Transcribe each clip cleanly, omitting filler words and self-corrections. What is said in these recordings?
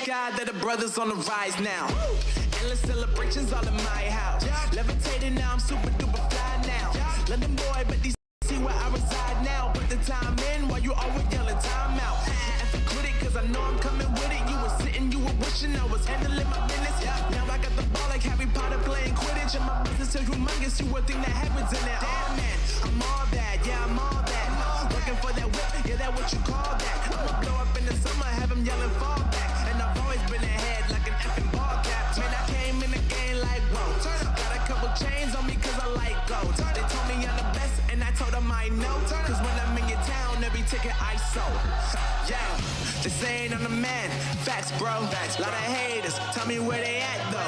sky that the brothers on the rise now. Endless celebrations all in my house. Levitating now, I'm super duper fly now. London boy, but these see where I reside now. Put the time in while you always yelling time out. And for quit it, cause I know I'm coming with it. You were sitting, you were wishing I was handling my business. Now I got the ball like Harry Potter playing Quidditch. And my business is humongous, you would think that happens in there. Damn man, I'm all that, yeah, I'm all that. Working for that whip, yeah, that what you call that. I'ma blow up in the summer, have them yelling fall back. And I've always been ahead like an effing ball cap. Man, I came in the game like, whoa. Got a couple chains on me cause I like gold. They told me I'm the best and I told them I know. Cause when I'm in your town, every ticket I sold. Yeah, they saying I'm the man. Facts, bro. Facts, lot of haters. Tell me where they at though.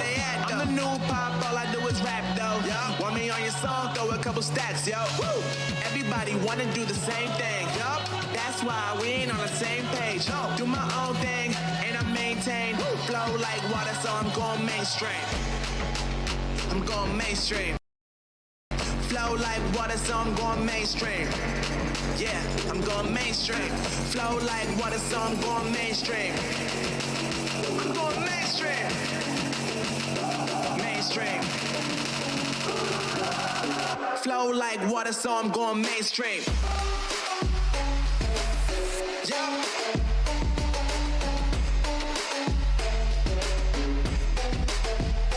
I'm the new pop, all I do is rap though. Want me on your song, throw a couple stacks, yo. Woo. Everybody wanna do the same thing. Yup. That's why we ain't on the same page. Do my own thing and I maintain. Flow like water, so I'm going mainstream. I'm going mainstream. Flow like water, so I'm going mainstream. Yeah, I'm going mainstream. Flow like water, so I'm going mainstream. I'm going mainstream. Mainstream. Flow like water, so I'm going mainstream. Yeah.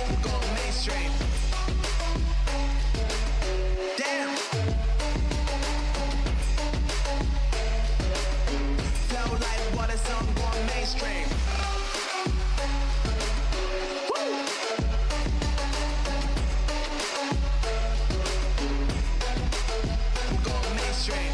I'm going mainstream. Damn. Flow like water, so I'm going mainstream. Woo. I'm going mainstream.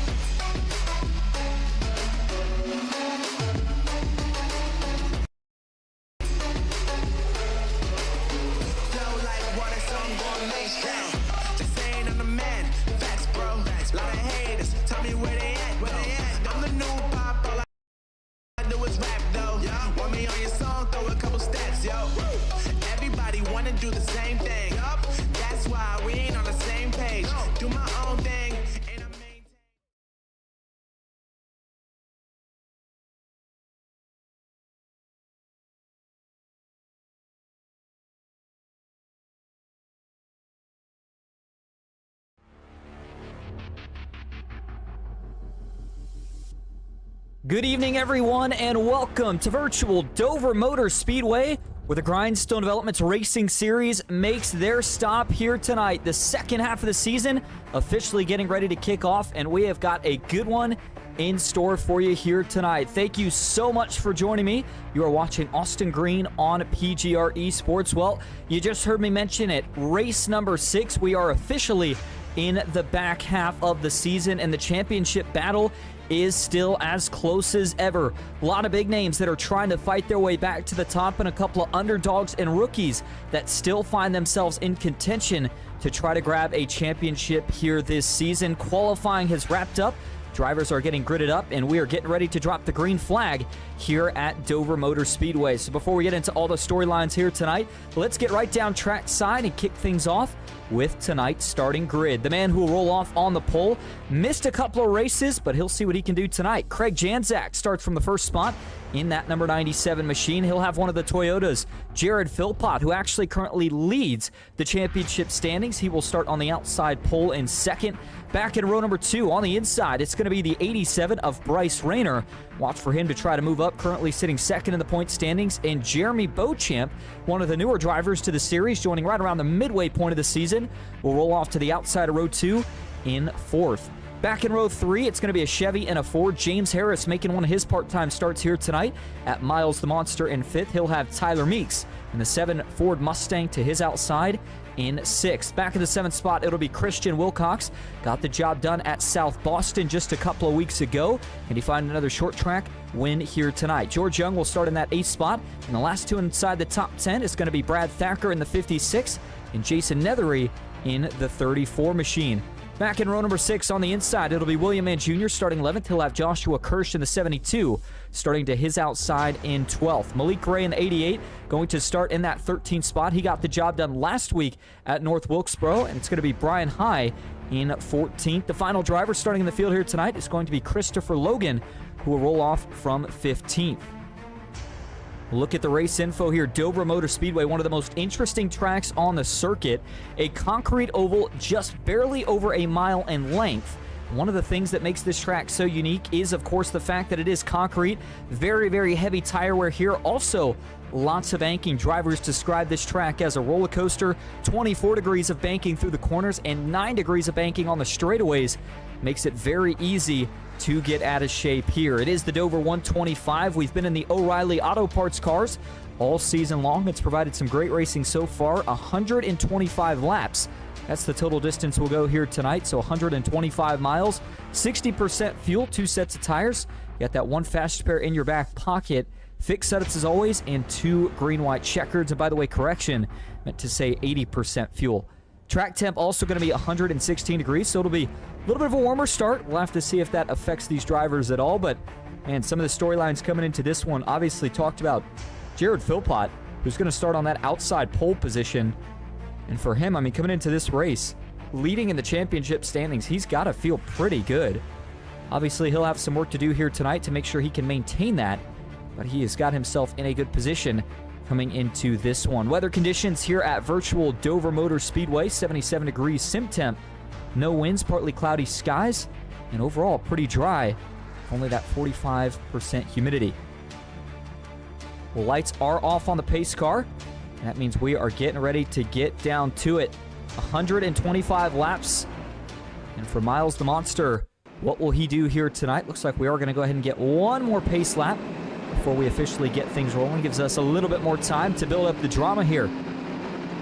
Flow like water, so I'm going mainstream. Just saying I'm the man. Facts, bro. Lot of haters. Tell me where they at. I'm the new pop. All I do is rap though. Want me on your song? Throw a couple stats, yo. Everybody wanna do the same thing. That's why we ain't on the same page. Do my own thing and I maintain. Good evening, everyone, and welcome to virtual Dover Motor Speedway, where the Grindstone Developments Racing Series makes their stop here tonight. The second half of the season officially getting ready to kick off, and we have got a good one in store for you here tonight. Thank you so much for joining me. You are watching Austin Green on PGR eSports. Well, you just heard me mention it. Race number 6, we are officially in the back half of the season, and the championship battle is still as close as ever. A lot of big names that are trying to fight their way back to the top, and a couple of underdogs and rookies that still find themselves in contention to try to grab a championship here this season. Qualifying has wrapped up. Drivers are getting gridded up, and we are getting ready to drop the green flag here at Dover Motor Speedway. So before we get into all the storylines here tonight, let's get right down track side and kick things off with tonight's starting grid. The man who will roll off on the pole missed a couple of races, but he'll see what he can do tonight. Craig Janczak starts from the first spot in that number 97 machine. He'll have one of the Toyotas. Jared Philpott, who actually currently leads the championship standings, he will start on the outside pole in second. Back in row number 2 on the inside, it's going to be the 87 of Bryce Rayner. Watch for him to try to move up, currently sitting second in the point standings. And Jeremy Beauchamp, one of the newer drivers to the series, joining right around the midway point of the season, will roll off to the outside of row 2 in fourth. Back in row 3, it's going to be a Chevy and a Ford. James Harris making one of his part-time starts here tonight at Miles the Monster in 5th. He'll have Tyler Meeks in the 7 Ford Mustang to his outside in 6th. Back in the 7th spot, it'll be Christian Wilcox. Got the job done at South Boston just a couple of weeks ago, and he found another short track win here tonight. George Young will start in that 8th spot, and the last two inside the top 10 is going to be Brad Thacker in the 56 and Jason Nethery in the 34 machine. Back in row number 6 on the inside, it'll be William Mann Jr. starting 11th. He'll have Joshua Kirsch in the 72, starting to his outside in 12th. Malik Ray in the 88 going to start in that 13th spot. He got the job done last week at North Wilkesboro, and it's going to be Brian High in 14th. The final driver starting in the field here tonight is going to be Christopher Logan, who will roll off from 15th. Look at the race info here. Dover Motor Speedway, one of the most interesting tracks on the circuit. A concrete oval just barely over a mile in length. One of the things that makes this track so unique is, of course, the fact that it is concrete. Very, very heavy tire wear here. Also, lots of banking. Drivers describe this track as a roller coaster. 24 degrees of banking through the corners and 9 degrees of banking on the straightaways. Makes it very easy to get out of shape here. It is the Dover 125. We've been in the O'Reilly Auto Parts cars all season long. It's provided some great racing so far. 125 laps. That's the total distance we'll go here tonight, so 125 miles, 60% fuel, 2 sets of tires. You got that one fast spare in your back pocket, fixed setups as always, and 2 green-white checkers. And by the way, correction, meant to say 80% fuel. Track temp also going to be 116 degrees, so it'll be a little bit of a warmer start. We'll have to see if that affects these drivers at all, but man, some of the storylines coming into this one obviously talked about Jared Philpott, who's going to start on that outside pole position. And for him, I mean, coming into this race, leading in the championship standings, he's got to feel pretty good. Obviously, he'll have some work to do here tonight to make sure he can maintain that, but he has got himself in a good position coming into this one. Weather conditions here at virtual Dover Motor Speedway, 77 degrees sim temp, no winds, partly cloudy skies, and overall pretty dry, only that 45% humidity. Well, lights are off on the pace car. That means we are getting ready to get down to it. 125 laps. And for Miles the Monster, what will he do here tonight? Looks like we are going to go ahead and get one more pace lap before we officially get things rolling. Gives us a little bit more time to build up the drama here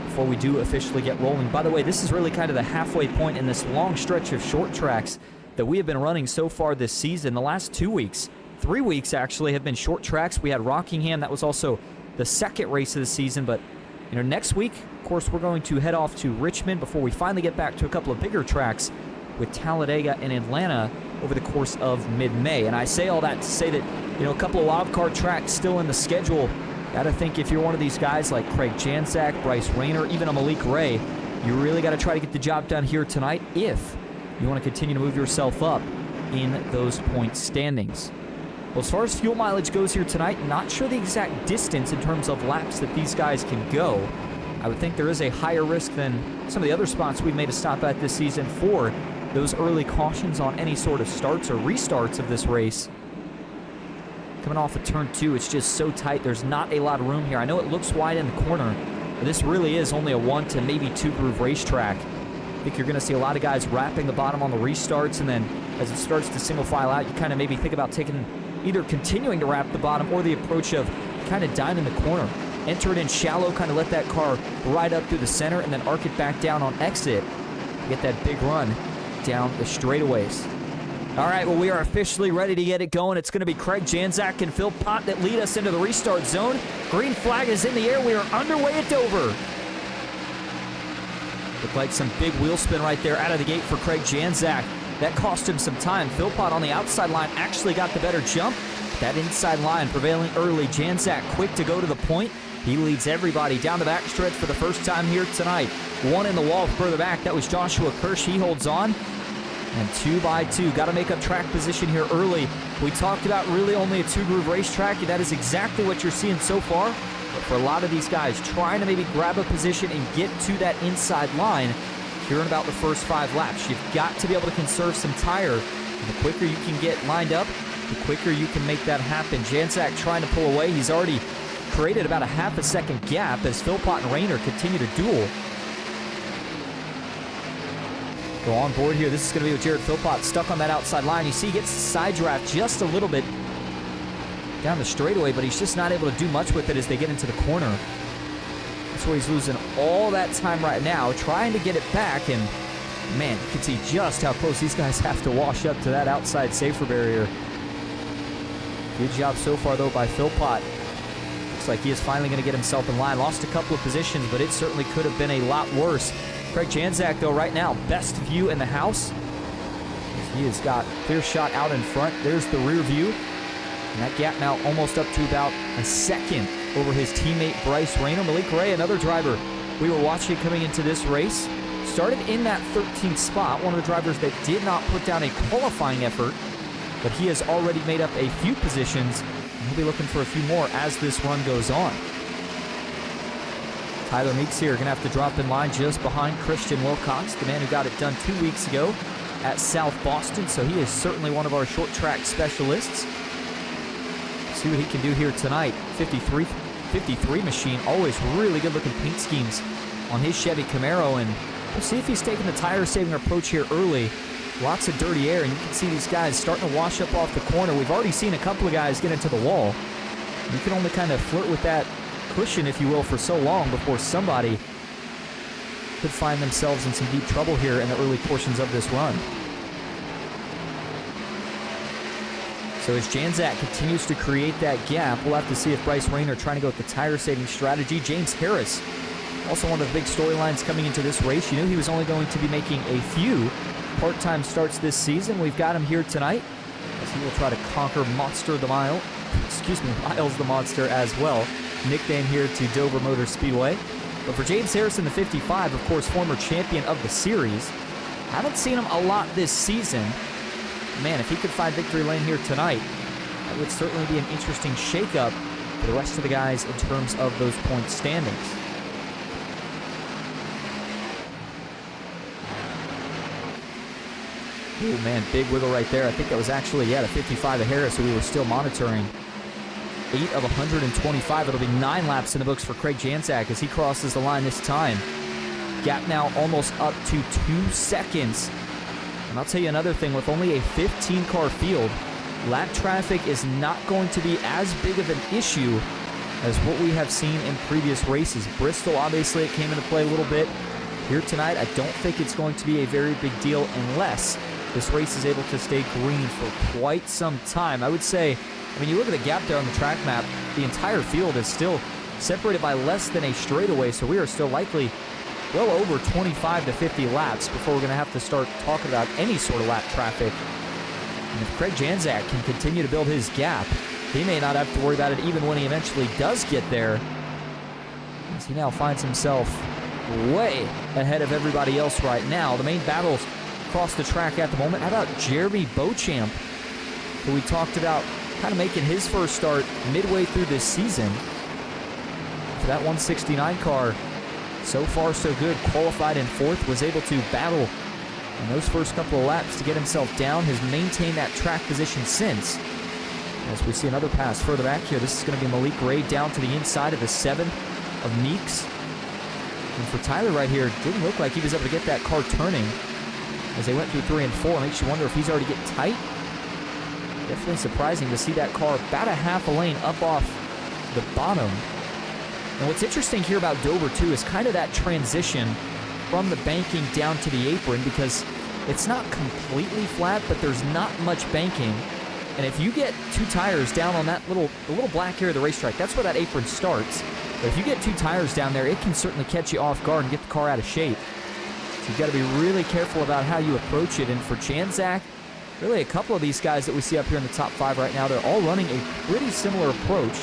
before we do officially get rolling. By the way, this is really kind of the halfway point in this long stretch of short tracks that we have been running so far this season. The last 2 weeks, 3 weeks actually, have been short tracks. We had Rockingham. That was also the second race of the season, but next week, of course, we're going to head off to Richmond before we finally get back to a couple of bigger tracks with Talladega and Atlanta over the course of mid-May. And I say all that to say that, a couple of wildcard tracks still in the schedule. Gotta think if you're one of these guys like Craig Janzak, Bryce Rayner, even a Malik Ray, you really got to try to get the job done here tonight if you want to continue to move yourself up in those point standings. Well, as far as fuel mileage goes here tonight, not sure the exact distance in terms of laps that these guys can go. I would think there is a higher risk than some of the other spots we've made a stop at this season for those early cautions on any sort of starts or restarts of this race. Coming off of turn 2, it's just so tight. There's not a lot of room here. I know it looks wide in the corner, but this really is only a 1 to maybe 2 groove racetrack. I think you're going to see a lot of guys wrapping the bottom on the restarts, and then as it starts to single file out, you kind of maybe think about taking either continuing to wrap the bottom or the approach of kind of dying in the corner. Enter it in shallow, kind of let that car ride up through the center and then arc it back down on exit. Get that big run down the straightaways. All right, well, we are officially ready to get it going. It's going to be Craig Janzak and Philpott that lead us into the restart zone. Green flag is in the air. We are underway at Dover. Looked like some big wheel spin right there out of the gate for Craig Janzak. That cost him some time. Philpott on the outside line actually got the better jump. That inside line prevailing early. Janzak quick to go to the point. He leads everybody down the backstretch for the first time here tonight. One in the wall further back. That was Joshua Kirsch. He holds on. And 2 by 2. Got to make up track position here early. We talked about really only a 2-groove racetrack, and that is exactly what you're seeing so far. But for a lot of these guys, trying to maybe grab a position and get to that inside line here in about the first 5 laps. You've got to be able to conserve some tire. And the quicker you can get lined up, the quicker you can make that happen. Janzak trying to pull away. He's already created about a half a second gap as Philpott and Rayner continue to duel. Go on board here. This is going to be with Jared Philpott stuck on that outside line. You see he gets the side draft just a little bit down the straightaway, but he's just not able to do much with it as they get into the corner. That's where he's losing all that time right now, trying to get it back, and man, you can see just how close these guys have to wash up to that outside safer barrier. Good job so far, though, by Philpott. Looks like he is finally going to get himself in line. Lost a couple of positions, but it certainly could have been a lot worse. Craig Janzak, though, right now, best view in the house. He has got clear shot out in front. There's the rear view. And that gap now almost up to about a second over his teammate Bryce Rayner. Malik Ray, another driver we were watching coming into this race, started in that 13th spot. One of the drivers that did not put down a qualifying effort but he has already made up a few positions, and he'll be looking for a few more as this run goes on. Tyler Meeks here going to have to drop in line just behind Christian Wilcox, the man who got it done 2 weeks ago at South Boston, so he is certainly one of our short track specialists. See what he can do here tonight. 53 machine, always really good looking paint schemes on his Chevy Camaro, and we'll see if he's taking the tire saving approach here early. Lots of dirty air, and you can see these guys starting to wash up off the corner. We've already seen a couple of guys get into the wall. You can only kind of flirt with that cushion, if you will, for so long before somebody could find themselves in some deep trouble here in the early portions of this run. So as Janczak continues to create that gap, we'll have to see if Bryce Rayner trying to go with the tire-saving strategy. James Harris, also one of the big storylines coming into this race. You knew he was only going to be making a few part-time starts this season. We've got him here tonight as he will try to conquer Miles the Monster as well. Nickname here to Dover Motor Speedway. But for James Harris in the 55, of course, former champion of the series. Haven't seen him a lot this season. Man, if he could find victory lane here tonight, that would certainly be an interesting shakeup for the rest of the guys in terms of those point standings. Oh man, big wiggle right there. I think that was actually, the 55 of Harris, who we were still monitoring. 8 of 125. It'll be 9 laps in the books for Craig Janczak as he crosses the line this time. Gap now almost up to 2 seconds. And I'll tell you another thing, with only a 15-car field, lap traffic is not going to be as big of an issue as what we have seen in previous races. Bristol, obviously, it came into play a little bit. Here tonight, I don't think it's going to be a very big deal unless this race is able to stay green for quite some time. I would say, you look at the gap there on the track map, the entire field is still separated by less than a straightaway, so we are still likely well over 25 to 50 laps before we're going to have to start talking about any sort of lap traffic. And if Craig Janczak can continue to build his gap, he may not have to worry about it even when he eventually does get there, as he now finds himself way ahead of everybody else right now. The main battles across the track at the moment. How about Jeremy Beauchamp, who we talked about kind of making his first start midway through this season. For that 169 car, so far so good. Qualified in 4th, was able to battle in those first couple of laps to get himself down, has maintained that track position since. As we see another pass further back here, this is going to be Malik Ray down to the inside of the 7 of Meeks. And for Tyler right here, didn't look like he was able to get that car turning as they went through 3 and 4. Makes you wonder if he's already getting tight. Definitely surprising to see that car about a half a lane up off the bottom. And what's interesting here about Dover, too, is kind of that transition from the banking down to the apron, because it's not completely flat, but there's not much banking. And if you get 2 tires down on that the little black area of the racetrack, that's where that apron starts. But if you get 2 tires down there, it can certainly catch you off guard and get the car out of shape. So you've got to be really careful about how you approach it. And for Janczak, really a couple of these guys that we see up here in the top 5 right now, they're all running a pretty similar approach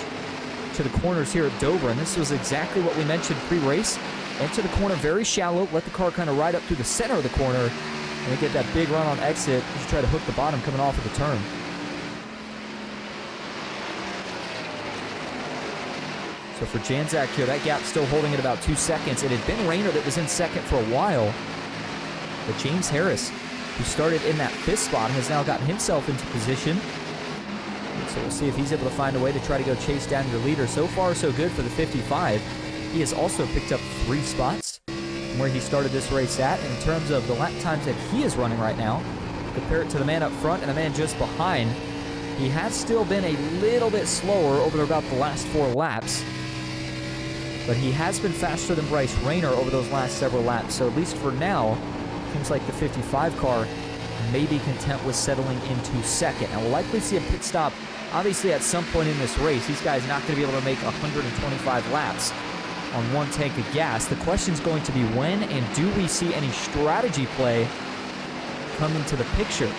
to the corners here at Dover, and this was exactly what we mentioned pre-race. Enter the corner very shallow, let the car kind of ride up through the center of the corner, and then get that big run on exit as you try to hook the bottom coming off of the turn. So for Janczak here, that gap still holding at about 2 seconds. It had been Rayner that was in second for a while, but James Harris, who started in that 5th spot, has now gotten himself into position. So we'll see if he's able to find a way to try to go chase down your leader. So far, so good for the 55. He has also picked up 3 spots from where he started this race at. In terms of the lap times that he is running right now, compare it to the man up front and the man just behind, he has still been a little bit slower over about the last 4 laps. But he has been faster than Bryce Rayner over those last several laps. So at least for now, it seems like the 55 car may be content with settling into second. And we'll likely see a pit stop, obviously, at some point in this race. These guys not going to be able to make 125 laps on 1 tank of gas. The question's going to be when, and do we see any strategy play come into the picture?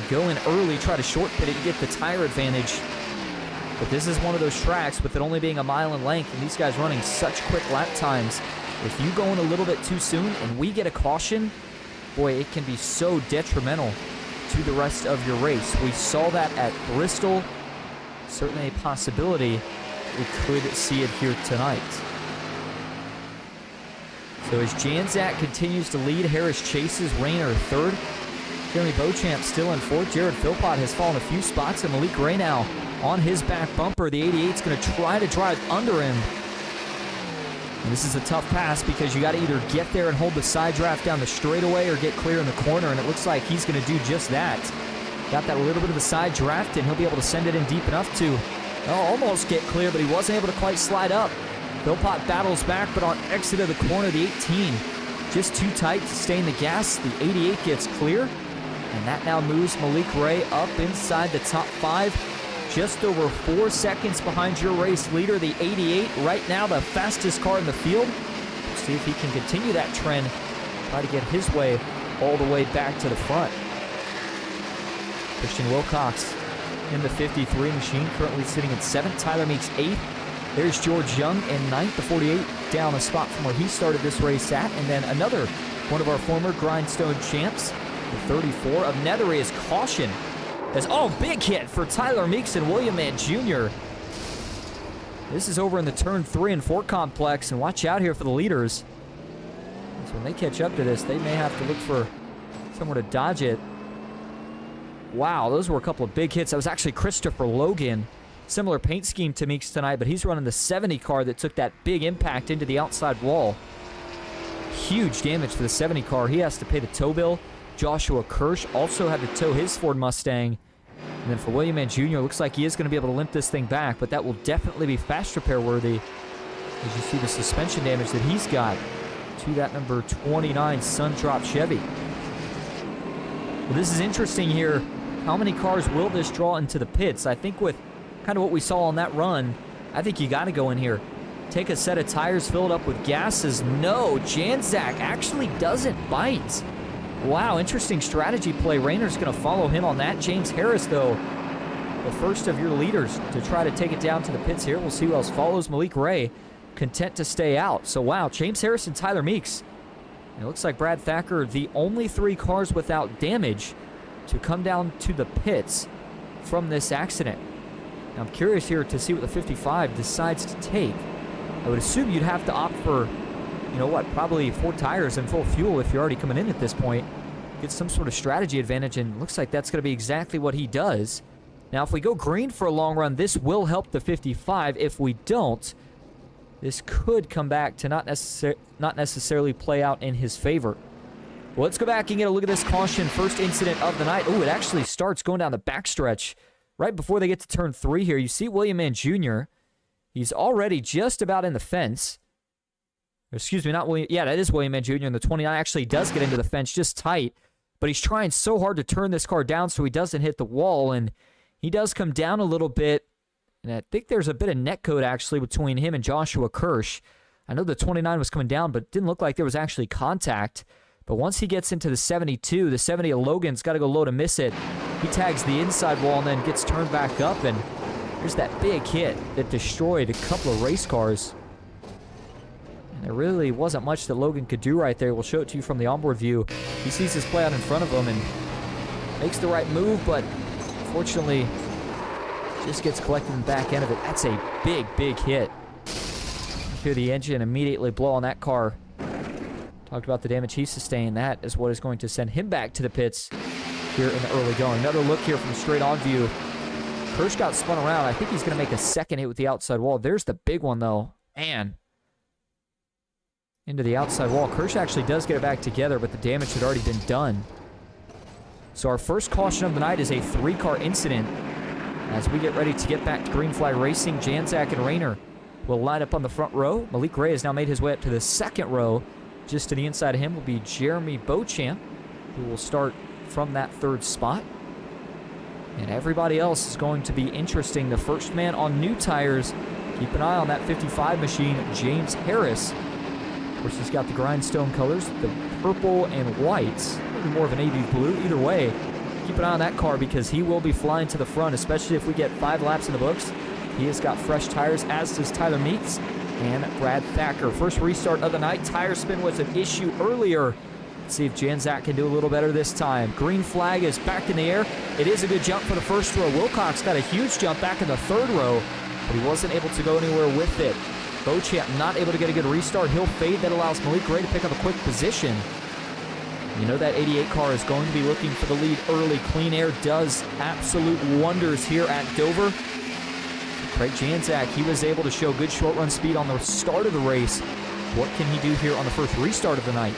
Go in early, try to short pit it, and get the tire advantage. But this is one of those tracks with it only being a mile in length, and these guys running such quick lap times. If you go in a little bit too soon and we get a caution, boy, it can be so detrimental to the rest of your race. We saw that at Bristol. Certainly a possibility we could see it here tonight. So as Janczak continues to lead, Harris chases, Rayner third. Jeremy Beauchamp still in fourth. Jared Philpott has fallen a few spots, and Malik Ray now on his back bumper. The 88's going to try to drive under him. And this is a tough pass because you got to either get there and hold the side draft down the straightaway or get clear in the corner, and it looks like he's going to do just that. Got that little bit of the side draft, and he'll be able to send it in deep enough to almost get clear, but he wasn't able to quite slide up. Philpott battles back, but on exit of the corner, the 18 just too tight to stay in the gas. The 88 gets clear, and that now moves Malik Ray up inside the top 5, just over 4 seconds behind your race leader, the 88. Right now, the fastest car in the field. Let's see if he can continue that trend, try to get his way all the way back to the front. Christian Wilcox in the 53 machine, currently sitting in 7th. Tyler Meeks 8th. There's George Young in 9th, the 48, down a spot from where he started this race at. And then another one of our former Grindstone champs, the 34 of Nethery, is caution. As, big hit for Tyler Meeks and William Mann Jr. This is over in the turn 3 and 4 complex, and watch out here for the leaders. So when they catch up to this, they may have to look for somewhere to dodge it. Wow, those were a couple of big hits. That was actually Christopher Logan. Similar paint scheme to Meeks tonight, but he's running the 70 car that took that big impact into the outside wall. Huge damage to the 70 car. He has to pay the tow bill. Joshua Kirsch also had to tow his Ford Mustang. And then for William Mann Jr., looks like he is going to be able to limp this thing back, but that will definitely be fast repair worthy as you see the suspension damage that he's got to that number 29 Sundrop Chevy. Well, this is interesting here. How many cars will this draw into the pits? I think with kind of what we saw on that run, I think you got to go in here. Take a set of tires, fill it up with gases. No, Janczak actually doesn't bite. Wow, interesting strategy play. Rayner's going to follow him on that. James Harris, though, the first of your leaders to try to take it down to the pits here. We'll see who else follows. Malik Ray, content to stay out. So, wow, James Harris and Tyler Meeks. And it looks like Brad Thacker, the only 3 cars without damage to come down to the pits from this accident. Now, I'm curious here to see what the 55 decides to take. I would assume you'd have to opt for, probably 4 tires and full fuel if you're already coming in at this point. Get some sort of strategy advantage, and looks like that's going to be exactly what he does. Now, if we go green for a long run, this will help the 55. If we don't, this could come back to not necessarily play out in his favor. Well, let's go back and get a look at this caution. First incident of the night. Oh, it actually starts going down the backstretch right before they get to turn 3 here. You see William Mann Jr. He's already just about in the fence. Excuse me, not William. Yeah, that is William Mann Jr. And the 29 actually does get into the fence just tight. But he's trying so hard to turn this car down so he doesn't hit the wall. And he does come down a little bit. And I think there's a bit of netcode actually between him and Joshua Kirsch. I know the 29 was coming down, but it didn't look like there was actually contact. But once he gets into the 72, the 70 of Logan's got to go low to miss it. He tags the inside wall and then gets turned back up. And there's that big hit that destroyed a couple of race cars. And there really wasn't much that Logan could do right there. We'll show it to you from the onboard view. He sees this play out in front of him and makes the right move, but unfortunately just gets collected in the back end of it. That's a big, big hit. You hear the engine immediately blow on that car. Talked about the damage he sustained. That is what is going to send him back to the pits here in the early going. Another look here from straight on view. Kirsch got spun around. I think he's going to make a second hit with the outside wall. There's the big one, though. Man. Into the outside wall. Kirsch actually does get it back together, but the damage had already been done. So our first caution of the night is a 3-car incident. As we get ready to get back to green flag racing, Janczak and Rayner will line up on the front row. Malik Ray has now made his way up to the second row. Just to the inside of him will be Jeremy Beauchamp, who will start from that 3rd spot. And everybody else is going to be interesting. The first man on new tires, keep an eye on that 55 machine, James Harris. Of course, he's got the Grindstone colors, the purple and whites. Maybe more of a navy blue. Either way, keep an eye on that car because he will be flying to the front, especially if we get 5 laps in the books. He has got fresh tires, as does Tyler Meeks and Brad Thacker. First restart of the night. Tire spin was an issue earlier Let's see if Janczak can do a little better this time. Green flag is back in the air. It is a good jump for the first row. Wilcox got a huge jump back in the third row, but he wasn't able to go anywhere with it. Beauchamp not able to get a good restart. He'll fade. That allows Malik Gray to pick up a quick position. You know that 88 car is going to be looking for the lead early. Clean Air does absolute wonders here at Dover. Craig Janczak, he was able to show good short run speed on the start of the race. What can he do here on the first restart of the night?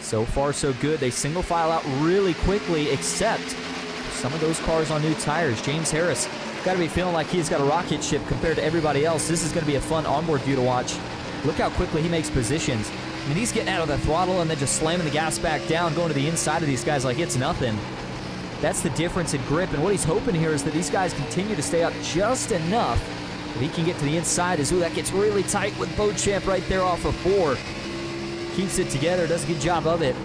So far, so good. They single file out really quickly, except some of those cars on new tires. James Harris got to be feeling like he's got a rocket ship compared to everybody else. This is going to be a fun onboard view to watch. Look how quickly he makes positions. I mean, he's getting out of the throttle and then just slamming the gas back down, going to the inside of these guys like it's nothing. That's the difference in grip, and what he's hoping here is that these guys continue to stay up just enough that he can get to the inside. Ooh, that gets really tight with Beauchamp right there off of 4. Keeps it together, does a good job of it.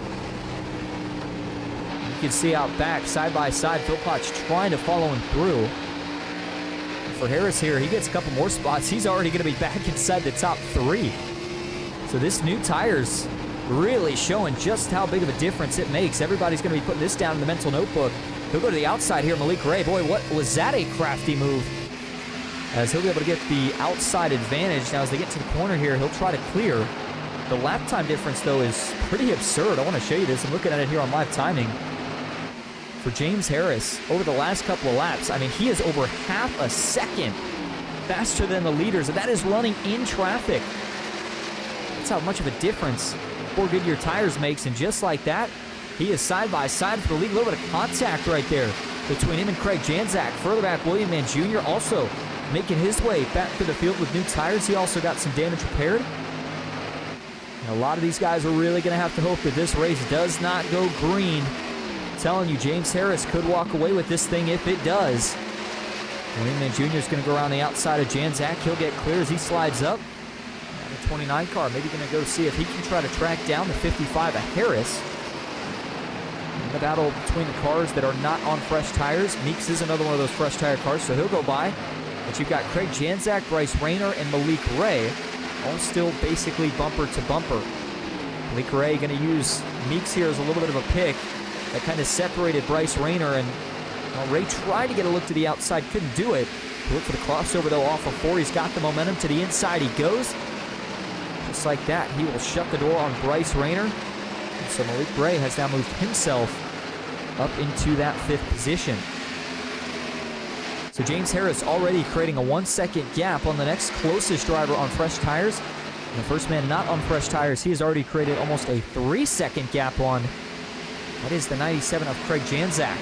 You can see out back, side by side, Philpott's trying to follow him through. For Harris here, he gets a couple more spots. He's already going to be back inside the top 3. So this new tire's really showing just how big of a difference it makes. Everybody's going to be putting this down in the mental notebook. He'll go to the outside here, Malik Gray. Boy, what was that a crafty move? As he'll be able to get the outside advantage. Now as they get to the corner here, he'll try to clear. The lap time difference, though, is pretty absurd. I want to show you this. I'm looking at it here on live timing. For James Harris, over the last couple of laps, I mean, he is over half a second faster than the leaders, and that is running in traffic. That's how much of a difference 4 Goodyear tires makes, and just like that, he is side by side for the lead. A little bit of contact right there between him and Craig Janczak. Further back, William Mann Jr. also making his way back to the field with new tires. He also got some damage repaired. And a lot of these guys are really going to have to hope that this race does not go green. I'm telling you, James Harris could walk away with this thing if it does. William Mann Jr. is going to go around the outside of Janczak. He'll get clear as he slides up. Now the 29 car, maybe going to go see if he can try to track down the 55 of Harris. In the battle between the cars that are not on fresh tires, Meeks is another one of those fresh tire cars, so he'll go by. But you've got Craig Janczak, Bryce Rayner, and Malik Ray, all still basically bumper to bumper. Malik Ray going to use Meeks here as a little bit of a pick. That kind of separated Bryce Rayner, and Ray tried to get a look to the outside, couldn't do it. Look for the crossover, though, off of 4. He's got the momentum to the inside. He goes. Just like that, he will shut the door on Bryce Rayner. And so Malik Ray has now moved himself up into that 5th position. So James Harris already creating a 1-second gap on the next closest driver on fresh tires. And the first man not on fresh tires, he has already created almost a 3-second gap on. That is the 97 of Craig Janczak.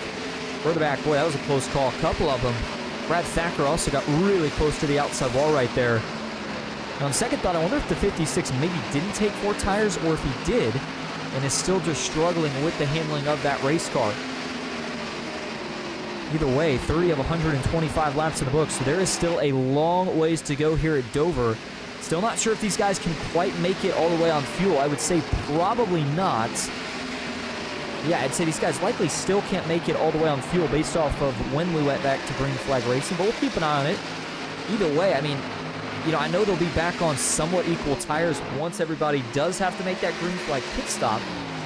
Further back, boy, that was a close call. A couple of them. Brad Thacker also got really close to the outside wall right there. Now, on second thought, I wonder if the 56 maybe didn't take 4 tires, or if he did and is still just struggling with the handling of that race car. Either way, 30 of 125 laps in the books, so there is still a long ways to go here at Dover. Still not sure if these guys can quite make it all the way on fuel. I would say probably not. Yeah, I'd say these guys likely still can't make it all the way on fuel based off of when we went back to green flag racing, but we'll keep an eye on it. Either way, I mean, you know, I know they'll be back on somewhat equal tires once everybody does have to make that green flag pit stop.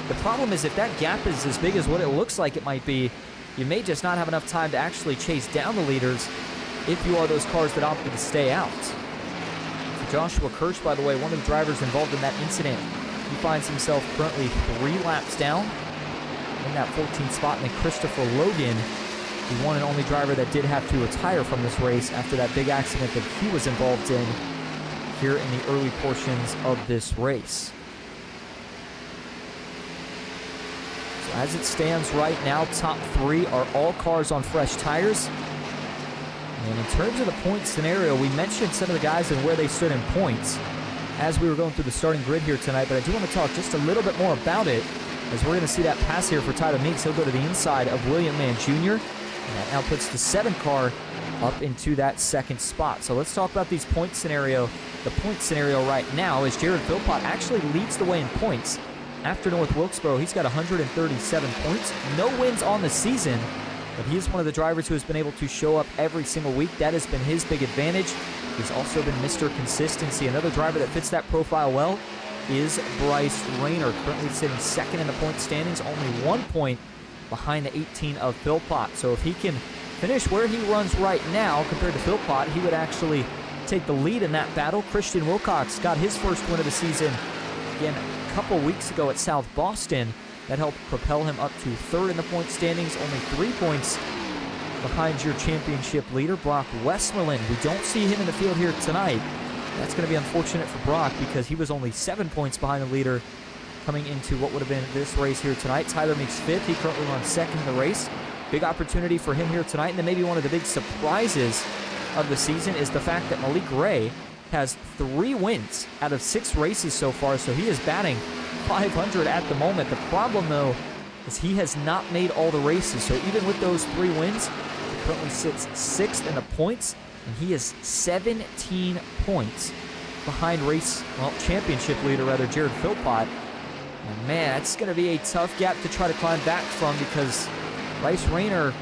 The problem is if that gap is as big as what it looks like it might be, you may just not have enough time to actually chase down the leaders if you are those cars that opted to stay out. For Joshua Kirsch, by the way, one of the drivers involved in that incident, he finds himself currently 3 laps down in that 14th spot. And then Christopher Logan, the one and only driver that did have to retire from this race after that big accident that he was involved in here in the early portions of this race. So as it stands right now, top 3 are all cars on fresh tires. And in terms of the point scenario, we mentioned some of the guys and where they stood in points as we were going through the starting grid here tonight, but I do want to talk just a little bit more about it, as we're going to see that pass here for Tyler Meeks. He'll go to the inside of William Mann Jr., and that now puts the 7 car up into that 2nd spot. So let's talk about these point scenario. The point scenario right now is Jared Philpott actually leads the way in points. After North Wilkesboro, he's got 137 points. No wins on the season, but he is one of the drivers who has been able to show up every single week. That has been his big advantage. He's also been Mr. Consistency. Another driver that fits that profile well is Bryce Rayner, currently sitting second in the point standings, only 1 point behind the 18 of Philpott. So if he can finish where he runs right now compared to Philpott, he would actually take the lead in that battle. Christian Wilcox got his first win of the season, again, a couple weeks ago at South Boston. That helped propel him up to third in the point standings, only 3 points behind your championship leader, Brock Westmoreland. We don't see him in the field here tonight. That's going to be unfortunate for Brock because he was only 7 points behind the leader coming into what would have been this race here tonight. Tyler Meeks fifth. He currently runs second in the race. Big opportunity for him here tonight. And then maybe one of the big surprises of the season is the fact that Malik Ray has 3 wins out of 6 races so far, so he is batting .500 at the moment. The problem, though, is he has not made all the races. So even with those 3 wins, he currently sits 6th in the points, and he is 17 points behind championship leader, Jared Philpott. And man, that's going to be a tough gap to try to climb back from because Bryce Rayner,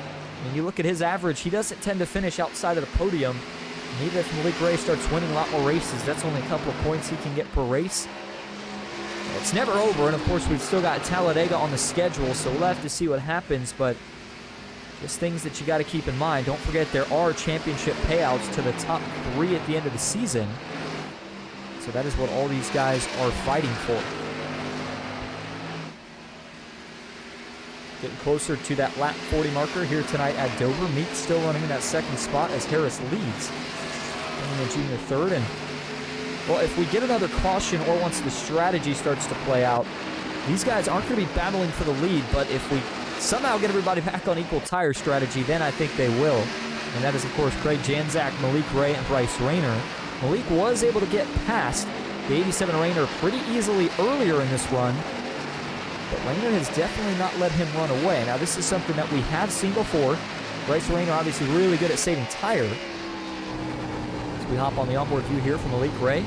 when you look at his average, he doesn't tend to finish outside of the podium. And even if Malik Ray starts winning a lot more races, that's only a couple of points he can get per race. It's never over, and of course we've still got Talladega on the schedule, so we'll have to see what happens, but just things that you got to keep in mind. Don't forget there are championship payouts to the top 3 at the end of the season, so that is what all these guys are fighting for. Getting closer to that lap 40 marker here tonight at Dover. Meeks still running in that second spot as Harris leads. And the junior third, and well, if we get another caution or once the strategy starts to play out, these guys aren't going to be battling for the lead, but if we somehow get everybody back on equal tire strategy, then I think they will. And that is, of course, Craig Janzak, Malik Ray, and Bryce Rayner. Malik was able to get past the 87 Rayner pretty easily earlier in this run, but Rayner has definitely not let him run away. Now, this is something that we have seen before. Bryce Rayner obviously really good at saving tire. As we hop on the onboard view here from Malik Ray.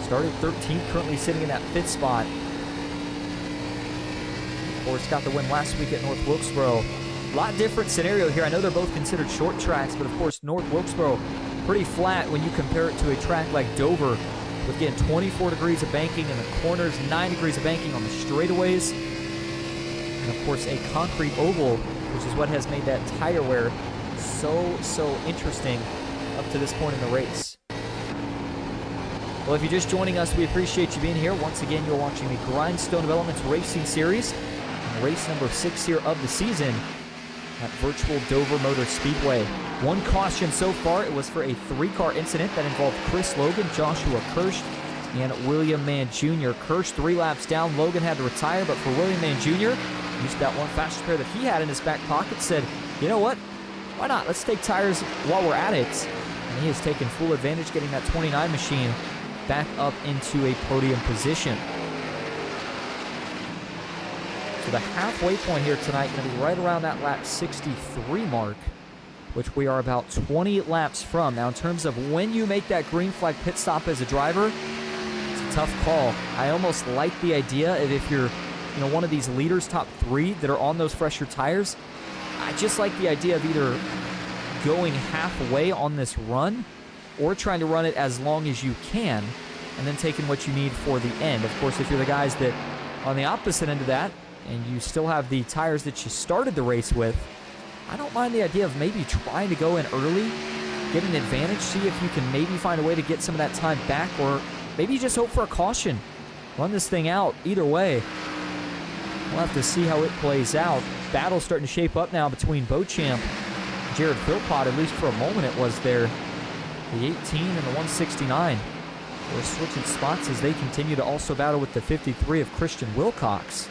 Started 13th, currently sitting in that 5th spot. Of course, got the win last week at North Wilkesboro. A lot different scenario here. I know they're both considered short tracks, but of course, North Wilkesboro pretty flat when you compare it to a track like Dover, with again 24 degrees of banking in the corners, 9 degrees of banking on the straightaways, and of course a concrete oval, which is what has made that tire wear so interesting up to this point in the race. Well, if you're just joining us, we appreciate you being here. Once again, you're watching the Grindstone Developments Racing Series, and race number 6 here of the season at virtual Dover Motor Speedway. 1 caution so far. It was for a 3-car incident that involved Chris Logan, Joshua Kirsch, and William Mann Jr. Kirsch 3 laps down. Logan had to retire, but for William Mann Jr., used that one fast pair that he had in his back pocket, said, you know what? Why not? Let's take tires while we're at it. And he has taken full advantage, getting that 29 machine back up into a podium position. So the halfway point here tonight going to be right around that lap 63 mark, which we are about 20 laps from. Now, in terms of when you make that green flag pit stop as a driver, it's a tough call. I almost like the idea of if you're one of these leaders, top 3 that are on those fresher tires, I just like the idea of either going halfway on this run or trying to run it as long as you can and then taking what you need for the end. Of course, if you're the guys that are on the opposite end of that and you still have the tires that you started the race with, I don't mind the idea of maybe trying to go in early, get an advantage, see if you can maybe find a way to get some of that time back, or maybe just hope for a caution. Run this thing out. Either way, we'll have to see how it plays out. Battle's starting to shape up now between Beauchamp and Jared Philpott, at least for a moment it was there. The 18 and the 169. They're switching spots as they continue to also battle with the 53 of Christian Wilcox.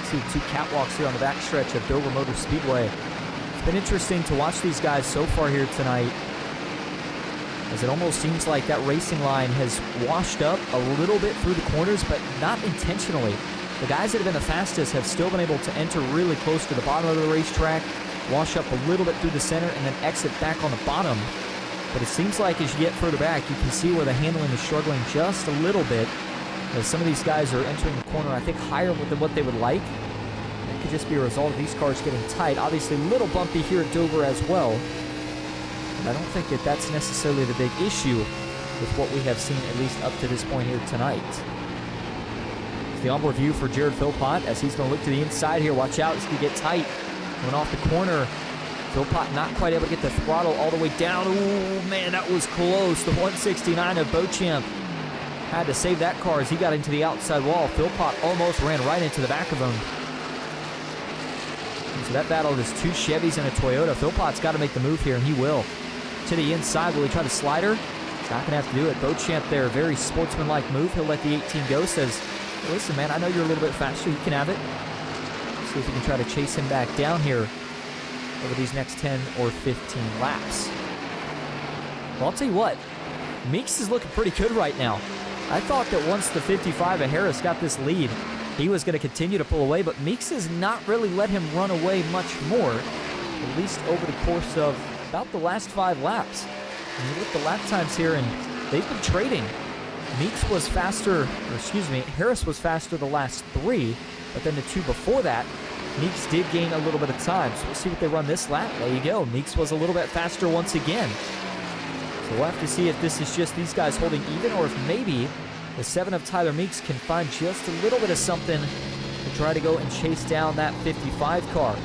See 2 catwalks here on the backstretch of Dover Motor Speedway. It's been interesting to watch these guys so far here tonight, as it almost seems like that racing line has washed up a little bit through the corners, but not intentionally. The guys that have been the fastest have still been able to enter really close to the bottom of the racetrack, wash up a little bit through the center, and then exit back on the bottom. But it seems like as you get further back, you can see where the handling is struggling just a little bit, as some of these guys are entering the corner, I think, higher than what they would like. It could just be a result of these cars getting tight. Obviously, a little bumpy here at Dover as well. But I don't think that that's necessarily the big issue. with what we have seen at least up to this point here tonight. It's the onboard view for Jared Philpott as he's going to look to the inside here. Watch out, it's going to get tight. Going off the corner. Philpott not quite able to get the throttle all the way down. Ooh, man, that was close. The 169 of Beauchamp had to save that car as he got into the outside wall. Philpott almost ran right into the back of him. And so that battle is two Chevys and a Toyota. Philpott's got to make the move here, and he will. To the inside, will he try the slider? He's not going to have to do it. Beauchamp there, very sportsmanlike move. He'll let the 18 go, says, hey, listen, man, I know you're a little bit faster. You can have it. See if we can try to chase him back down here over these next 10 or 15 laps. Well, I'll tell you what, Meeks is looking pretty good right now. I thought that once the 55 of Harris got this lead, he was going to continue to pull away, but Meeks has not really let him run away much more, at least over the course of about the last 5 laps. And you look at the lap times here, and they've been trading. Harris was faster the last 3, but then the 2 before that, Meeks did gain a little bit of time. So we'll see what they run this lap. There you go. Meeks was a little bit faster once again. So we'll have to see if this is just these guys holding even, or if maybe the 7 of Tyler Meeks can find just a little bit of something to try to go and chase down that 55 car.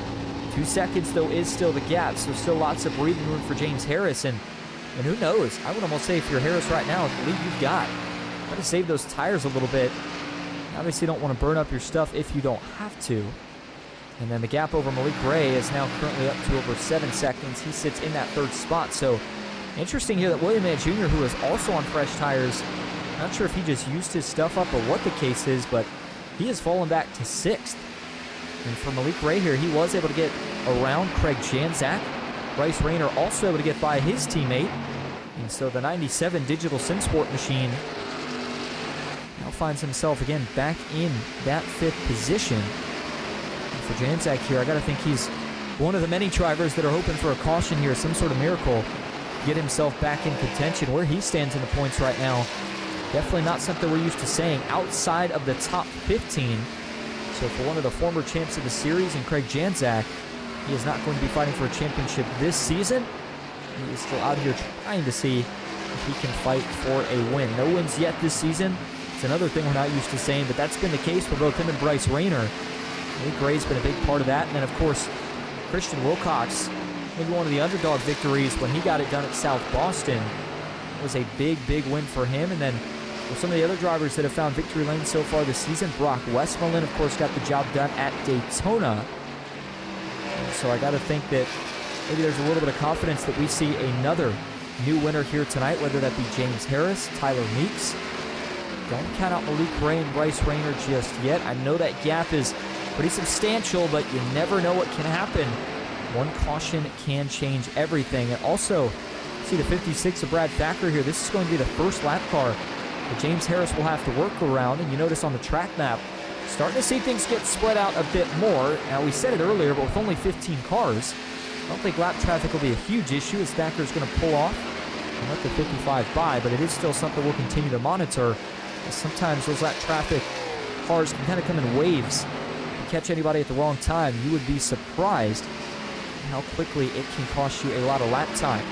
2 seconds, though, is still the gap, so still lots of breathing room for James Harris. And who knows? I would almost say if you're Harris right now, the lead you've got. Try to save those tires a little bit. Obviously, you don't want to burn up your stuff if you don't have to. And then the gap over Malik Gray is now currently up to over 7 seconds. He sits in that 3rd spot. So interesting here that William Mann Jr., who is also on fresh tires, not sure if he just used his stuff up or what the case is, but he has fallen back to 6th. And for Malik Gray here, he was able to get around Craig Janzak. Bryce Rayner also able to get by his teammate. And so the 97 Digital SimSport machine now finds himself again back in that 5th position. For Janzak here, I got to think he's one of the many drivers that are hoping for a caution here, some sort of miracle, get himself back in contention. Where he stands in the points right now, definitely not something we're used to saying, outside of the top 15. So for one of the former champs of the series and Craig Janzak, he is not going to be fighting for a championship this season. He is still out here trying to see if he can fight for a win. No wins yet this season. It's another thing we're not used to saying, but that's been the case for both him and Bryce Rayner. Malik Gray's been a big part of that. And then, of course, Christian Wilcox, maybe one of the underdog victories when he got it done at South Boston. It was a big, big win for him. And then with some of the other drivers that have found victory lane so far this season, Brock Westmoreland, of course, got the job done at Daytona. And so I got to think that maybe there's a little bit of confidence that we see another new winner here tonight, whether that be James Harris, Tyler Meeks. Don't count out Malik Gray and Bryce Rayner just yet. I know that gap is pretty substantial, but you never know what can happen. One caution can change everything. And also, see the 56 of Brad Thacker here. This is going to be the first lap car that James Harris will have to work around. And you notice on the track map, starting to see things get spread out a bit more. Now, we said it earlier, but with only 15 cars, I don't think lap traffic will be a huge issue as Thacker is going to pull off and let the 55 by, but it is still something we'll continue to monitor. Sometimes those lap traffic cars can kind of come in waves. Catch anybody at the wrong time, you would be surprised how quickly it can cost you a lot of lap time.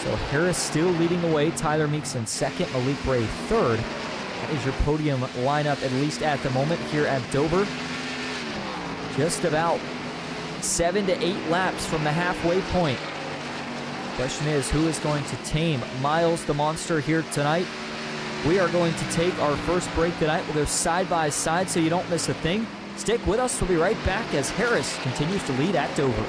So Harris still leading the way, Tyler Meeks in 2nd, Malik Gray 3rd. That is your podium lineup, at least at the moment, here at Dover. Just about 7 to 8 laps from the halfway point. Question is, who is going to tame Miles the Monster here tonight? We are going to take our first break tonight. We'll go side by side so you don't miss a thing. Stick with us. We'll be right back as Harris continues to lead at Dover.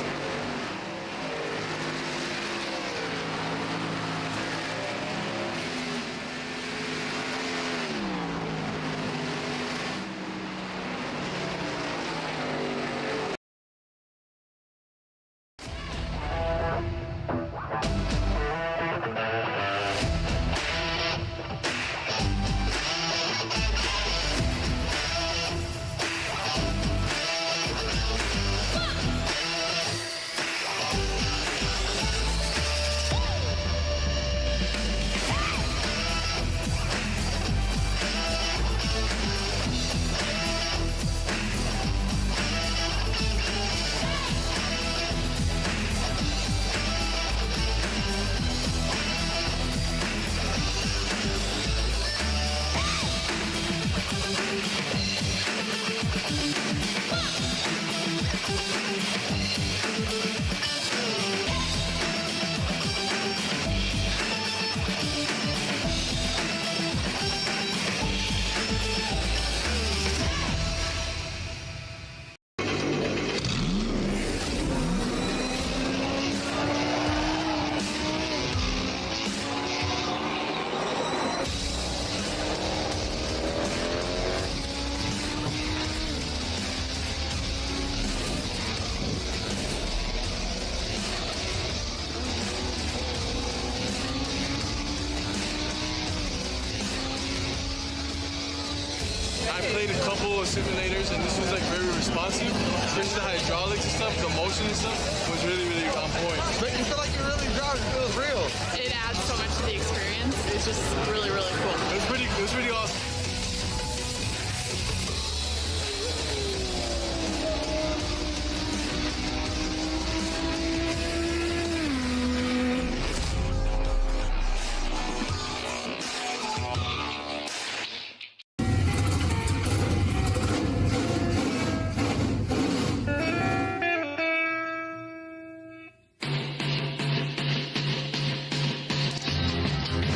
played a couple of simulators, and this was like very responsive, especially the hydraulics and stuff, the motion and stuff was really, really on point. But you feel like you're really driving, it feels real. It adds so much to the experience. It's just really, really cool. It was pretty awesome.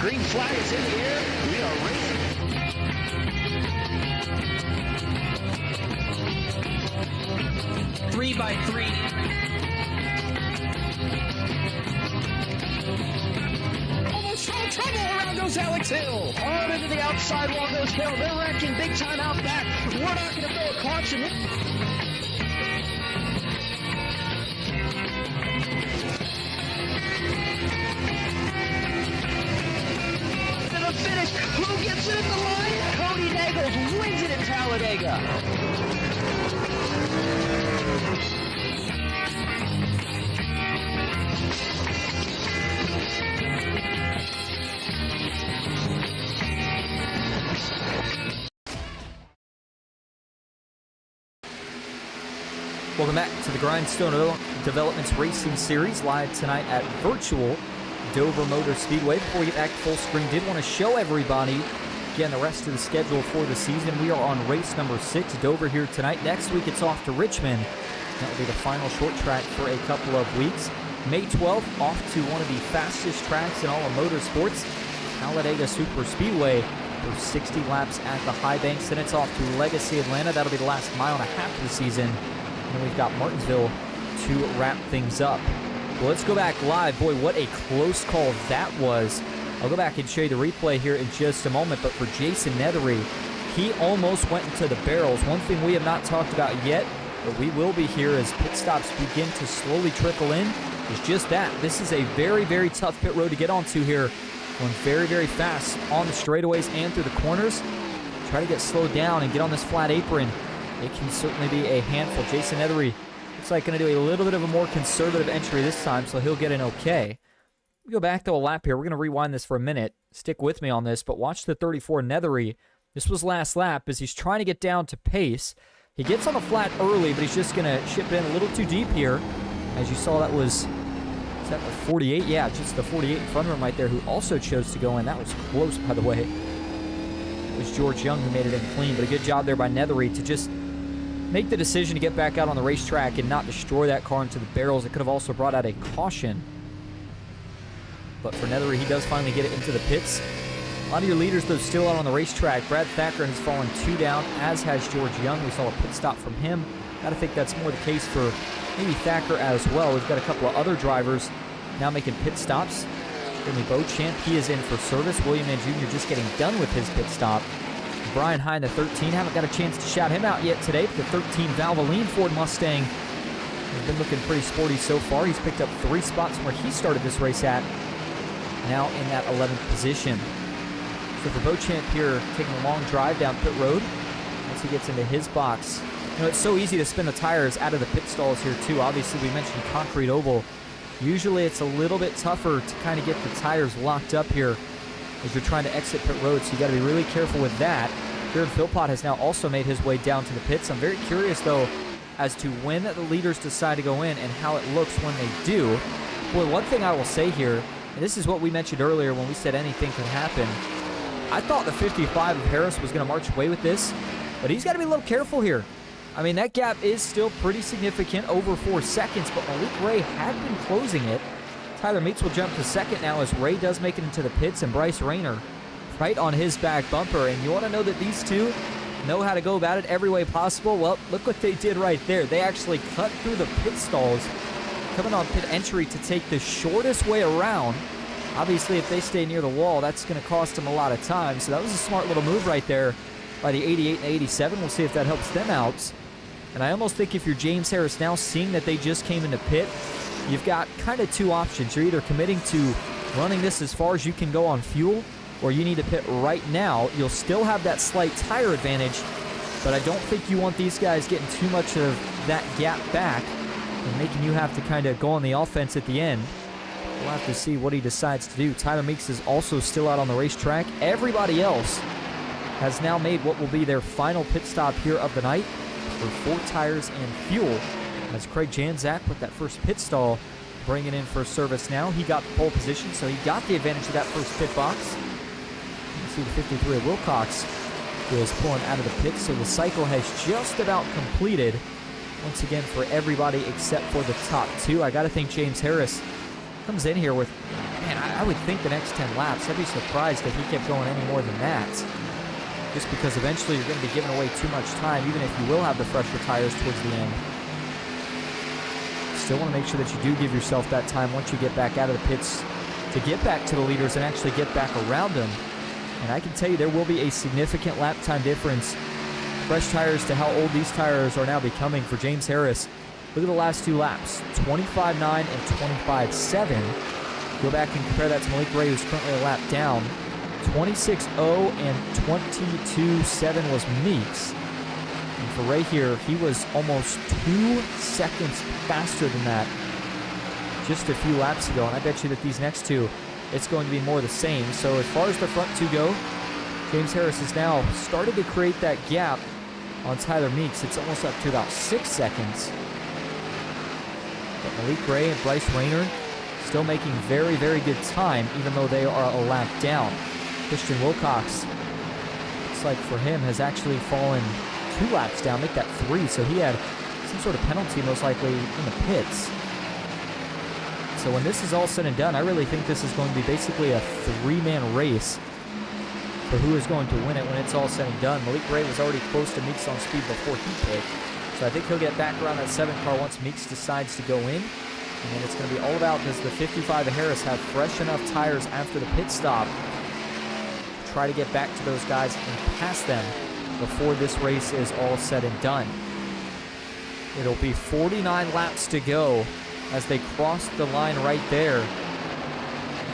Green flag is in the air. We are racing. 3x3. Almost no trouble. Around goes Alex Hill. Hard into the outside wall goes Hill. They're wrecking big time out back. We're not going to throw a caution. Finish. Who gets it at the line? Cody Nagels wins it in Talladega. Welcome back to the Grindstone Developments Racing Series, live tonight at virtual Dover Motor Speedway. Before we get back to full screen, did want to show everybody, again, the rest of the schedule for the season. We are on race number 6, Dover here tonight. Next week, it's off to Richmond. That will be the final short track for a couple of weeks. May 12th, off to one of the fastest tracks in all of motorsports, Talladega Super Speedway, for 60 laps at the high banks. Then it's off to Legacy Atlanta. That'll be the last mile and a half of the season. And then we've got Martinsville to wrap things up. Well, let's go back live. Boy, what a close call that was. I'll go back and show you the replay here in just a moment, but for Jason Nethery, he almost went into the barrels. One thing we have not talked about yet, but we will be here as pit stops begin to slowly trickle in, is just that. This is a very, very tough pit road to get onto here. Going very, very fast on the straightaways and through the corners. Try to get slowed down and get on this flat apron. It can certainly be a handful. Jason Nethery looks like going to do a little bit of a more conservative entry this time, so he'll get an okay. We go back to a lap here. We're going to rewind this for a minute. Stick with me on this, but watch the 34 Nethery. This was last lap as he's trying to get down to pace. He gets on the flat early, but he's just going to chip in a little too deep here. As you saw, that was, is that the 48? Yeah, just the 48 in front of him right there, who also chose to go in. That was close, by the way. It was George Young who made it in clean, but a good job there by Nethery to just make the decision to get back out on the racetrack and not destroy that car into the barrels. It could have also brought out a caution. But for Nethery, he does finally get it into the pits. A lot of your leaders, though, still out on the racetrack. Brad Thacker has fallen 2 down, as has George Young. We saw a pit stop from him. Gotta think that's more the case for maybe Thacker as well. We've got a couple of other drivers now making pit stops. Jeremy Beauchamp, he is in for service. William Mann Jr. just getting done with his pit stop. Brian Hine, the 13, haven't got a chance to shout him out yet today, but the 13 Valvoline Ford Mustang has been looking pretty sporty so far. He's picked up 3 spots from where he started this race at, now in that 11th position. So for Beauchamp here, taking a long drive down pit road, once he gets into his box. You know, it's so easy to spin the tires out of the pit stalls here too. Obviously, we mentioned concrete oval. Usually it's a little bit tougher to kind of get the tires locked up here as you're trying to exit pit road, so you got to be really careful with that. Jared Philpott has now also made his way down to the pits. I'm very curious, though, as to when the leaders decide to go in and how it looks when they do. Boy, one thing I will say here, and this is what we mentioned earlier when we said anything could happen. I thought the 55 of Harris was going to march away with this, but he's got to be a little careful here. I mean, that gap is still pretty significant, over 4 seconds, but Malik Ray had been closing it. Tyler Meeks will jump to second now as Ray does make it into the pits, and Bryce Rayner right on his back bumper. And you want to know that these two know how to go about it every way possible? Well, look what they did right there. They actually cut through the pit stalls, coming on pit entry to take the shortest way around. Obviously, if they stay near the wall, that's going to cost them a lot of time. So that was a smart little move right there by the 88 and 87. We'll see if that helps them out. And I almost think if you're James Harris now, seeing that they just came into pit, you've got kind of 2 options. You're either committing to running this as far as you can go on fuel, or you need to pit right now. You'll still have that slight tire advantage, but I don't think you want these guys getting too much of that gap back and making you have to kind of go on the offense at the end. We'll have to see what he decides to do. Tyler Meeks is also still out on the racetrack. Everybody else has now made what will be their final pit stop here of the night for 4 tires and fuel. As Craig Janzak with that first pit stall bringing in for service now. He got the pole position, so he got the advantage of that first pit box. You see the 53 of Wilcox is pulling out of the pit, so the cycle has just about completed once again for everybody except for the top 2. I got to think James Harris comes in here with, man, I would think the next 10 laps. I'd be surprised if he kept going any more than that. Just because eventually you're going to be giving away too much time, even if you will have the fresher tires towards the end. Still want to make sure that you do give yourself that time once you get back out of the pits to get back to the leaders and actually get back around them. And I can tell you there will be a significant lap time difference. Fresh tires to how old these tires are now becoming for James Harris. Look at the last 2 laps, 25.9 and 25.7. Go back and compare that to Malik Ray, who's currently a lap down. 26.0 and 22.7 was Meeks. And for Ray here, he was almost 2 seconds faster than that just a few laps ago. And I bet you that these next 2, it's going to be more the same. So as far as the front 2 go, James Harris has now started to create that gap on Tyler Meeks. It's almost up to about 6 seconds. But Malik Ray and Bryce Rayner still making very, very good time, even though they are a lap down. Christian Wilcox, looks like for him, has actually fallen 2 laps down, make that 3. So he had some sort of penalty most likely in the pits. So when this is all said and done, I really think this is going to be basically a 3-man race for who is going to win it when it's all said and done. Malik Ray was already close to Meeks on speed before he pit. So I think he'll get back around that 7 car once Meeks decides to go in. And then it's going to be all about, does the 55 of Harris have fresh enough tires after the pit stop to try to get back to those guys and pass them before this race is all said and done. It'll be 49 laps to go as they cross the line right there.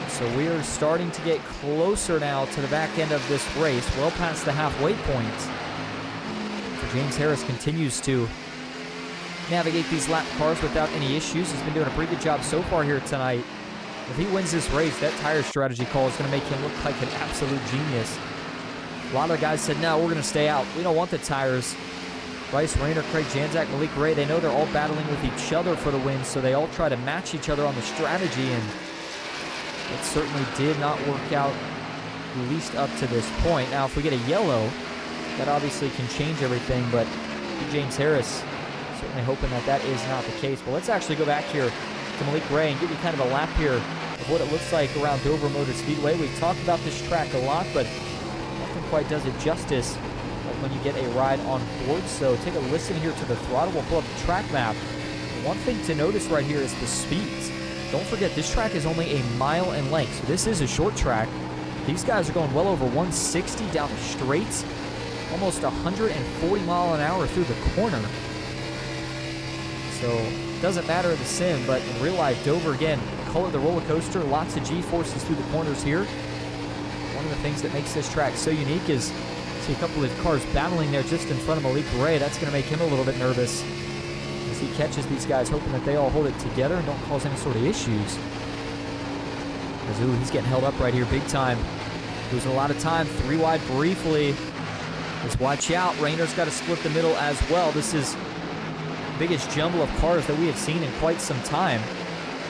So we are starting to get closer now to the back end of this race, well past the halfway point. So James Harris continues to navigate these lap cars without any issues. He's been doing a pretty good job so far here tonight. If he wins this race, that tire strategy call is going to make him look like an absolute genius. A lot of the guys said, no, we're going to stay out. We don't want the tires. Bryce Rayner, Craig Janzak, Malik Ray, they know they're all battling with each other for the win, so they all try to match each other on the strategy, and it certainly did not work out, at least up to this point. Now, if we get a yellow, that obviously can change everything, but James Harris certainly hoping that that is not the case. But let's actually go back here to Malik Ray and give you kind of a lap here of what it looks like around Dover Motor Speedway. We've talked about this track a lot, but nothing quite does it justice when you get a ride on board. So take a listen here to the throttle. We'll pull up the track map. One thing to notice right here is the speeds. Don't forget, this track is only a mile in length, so this is a short track. These guys are going well over 160 down the straights, almost 140 mile an hour through the corner. So it doesn't matter in the sim, but in real life, Dover, again, color the roller coaster, lots of G-forces through the corners here. One of the things that makes this track so unique is see a couple of cars battling there just in front of Malik Ray. That's going to make him a little bit nervous as he catches these guys, hoping that they all hold it together and don't cause any sort of issues. Because, ooh, he's getting held up right here big time. Losing a lot of time. 3 wide briefly. Just watch out. Rayner's got to split the middle as well. This is the biggest jumble of cars that we have seen in quite some time